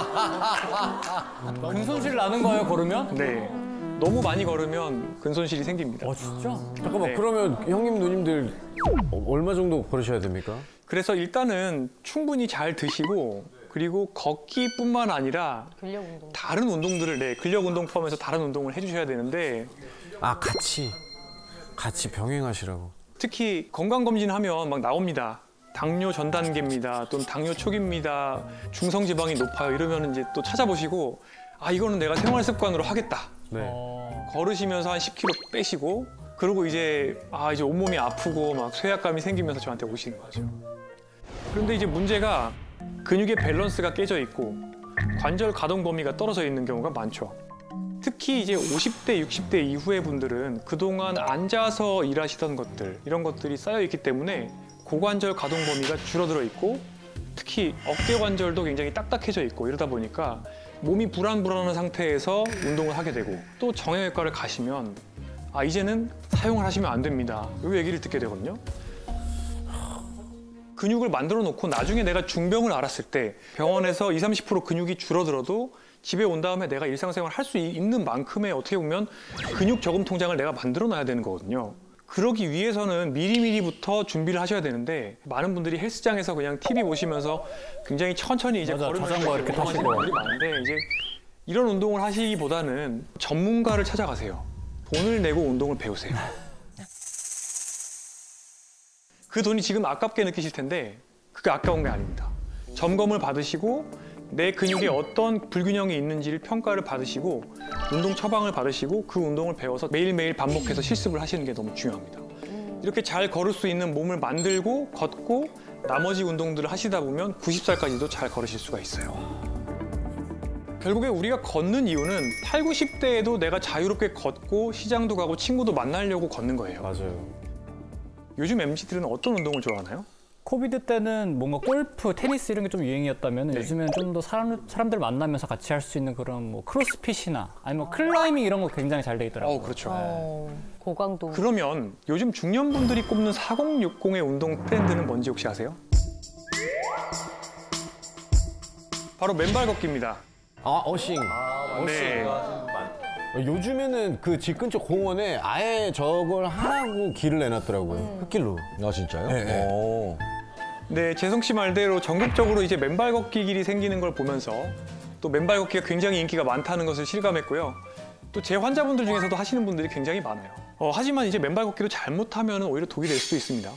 Speaker 5: 근손실 나는 거예요, 걸으면?
Speaker 12: 네. 너무 많이 걸으면 근손실이 생깁니다.
Speaker 5: 진짜?
Speaker 7: 잠깐만,
Speaker 12: 네.
Speaker 7: 그러면 형님 누님들 얼마 정도 걸으셔야 됩니까?
Speaker 12: 그래서 일단은 충분히 잘 드시고 그리고 걷기뿐만 아니라
Speaker 9: 근력 운동.
Speaker 12: 다른 운동들을 근력 운동 포함해서 다른 운동을 해주셔야 되는데
Speaker 7: 같이 병행하시라고.
Speaker 12: 특히 건강검진하면 막 나옵니다. 당뇨 전 단계입니다. 또는 당뇨 초기입니다. 중성지방이 높아요. 이러면 이제 또 찾아보시고 이거는 내가 생활 습관으로 하겠다.
Speaker 7: 네.
Speaker 12: 걸으시면서 한 10kg 빼시고 그리고 이제 이제 온몸이 아프고 막 쇠약감이 생기면서 저한테 오시는 거죠. 그런데 이제 문제가 근육의 밸런스가 깨져 있고 관절 가동 범위가 떨어져 있는 경우가 많죠. 특히 이제 50대, 60대 이후의 분들은 그동안 앉아서 일하시던 것들 이런 것들이 쌓여 있기 때문에 고관절 가동 범위가 줄어들어 있고 특히 어깨 관절도 굉장히 딱딱해져 있고 이러다 보니까 몸이 불안불안한 상태에서 운동을 하게 되고 또 정형외과를 가시면 이제는 사용을 하시면 안 됩니다. 이 얘기를 듣게 되거든요. 근육을 만들어 놓고 나중에 내가 중병을 앓았을 때 병원에서 20, 30% 근육이 줄어들어도 집에 온 다음에 내가 일상생활 할 수 있는 만큼의 어떻게 보면 근육 저금 통장을 내가 만들어 놔야 되는 거거든요. 그러기 위해서는 미리미리부터 준비를 하셔야 되는데 많은 분들이 헬스장에서 그냥 TV 보시면서 굉장히 천천히 이제
Speaker 10: 자전거 이렇게 타시고
Speaker 12: 분들이 많은데 이제 이런 운동을 하시기보다는 전문가를 찾아가세요. 돈을 내고 운동을 배우세요. 그 돈이 지금 아깝게 느끼실 텐데 그게 아까운 게 아닙니다. 점검을 받으시고 내 근육에 어떤 불균형이 있는지를 평가를 받으시고 운동 처방을 받으시고 그 운동을 배워서 매일매일 반복해서 실습을 하시는 게 너무 중요합니다. 이렇게 잘 걸을 수 있는 몸을 만들고 걷고 나머지 운동들을 하시다 보면 90살까지도 잘 걸으실 수가 있어요. 결국에 우리가 걷는 이유는 8, 90대에도 내가 자유롭게 걷고 시장도 가고 친구도 만나려고 걷는 거예요.
Speaker 7: 맞아요.
Speaker 12: 요즘 MZ들은 어떤 운동을 좋아하나요?
Speaker 13: 코비드 때는 뭔가 골프, 테니스 이런 게 좀 유행이었다면
Speaker 12: 네.
Speaker 13: 요즘에는 좀 더 사람들 만나면서 같이 할 수 있는 그런 뭐 크로스핏이나 아니면 클라이밍 이런 거 굉장히 잘 돼 있더라고요.
Speaker 12: 그렇죠.
Speaker 9: 고강도.
Speaker 12: 그러면 요즘 중년분들이 꼽는 4060의 운동 트렌드는 뭔지 혹시 아세요? 바로 맨발 걷기입니다.
Speaker 7: 어싱.
Speaker 12: 네.
Speaker 7: 요즘에는 그 집 근처 공원에 아예 저걸 하라고 길을 내놨더라고요. 흙길로.
Speaker 11: 아 진짜요?
Speaker 7: 네.
Speaker 11: 오.
Speaker 12: 네, 재성 씨 말대로 전국적으로 이제 맨발 걷기 길이 생기는 걸 보면서 또 맨발 걷기가 굉장히 인기가 많다는 것을 실감했고요. 또 제 환자분들 중에서도 하시는 분들이 굉장히 많아요. 하지만 이제 맨발 걷기도 잘못하면 오히려 독이 될 수도 있습니다.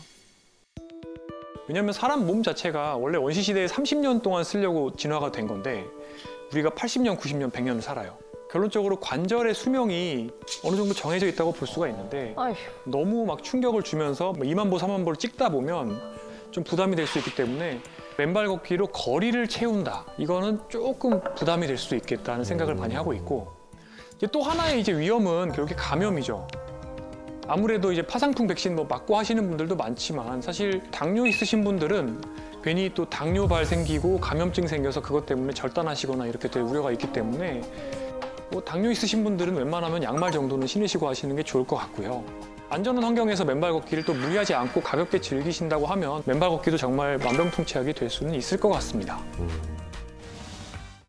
Speaker 12: 왜냐하면 사람 몸 자체가 원래 원시시대에 30년 동안 쓰려고 진화가 된 건데 우리가 80년, 90년, 100년을 살아요. 결론적으로 관절의 수명이 어느 정도 정해져 있다고 볼 수가 있는데 너무 막 충격을 주면서 2만 보, 3만 보를 찍다 보면 좀 부담이 될 수 있기 때문에 맨발 걷기로 거리를 채운다. 이거는 조금 부담이 될 수도 있겠다는 생각을 많이 하고 있고 이제 또 하나의 이제 위험은 결국에 감염이죠. 아무래도 이제 파상풍 백신 맞고 하시는 분들도 많지만 사실 당뇨 있으신 분들은 괜히 또 당뇨발 생기고 감염증 생겨서 그것 때문에 절단하시거나 이렇게 될 우려가 있기 때문에 당뇨 있으신 분들은 웬만하면 양말 정도는 신으시고 하시는 게 좋을 것 같고요. 안전한 환경에서 맨발 걷기를 또 무리하지 않고 가볍게 즐기신다고 하면 맨발 걷기도 정말 만병통치약이 될 수는 있을 것 같습니다.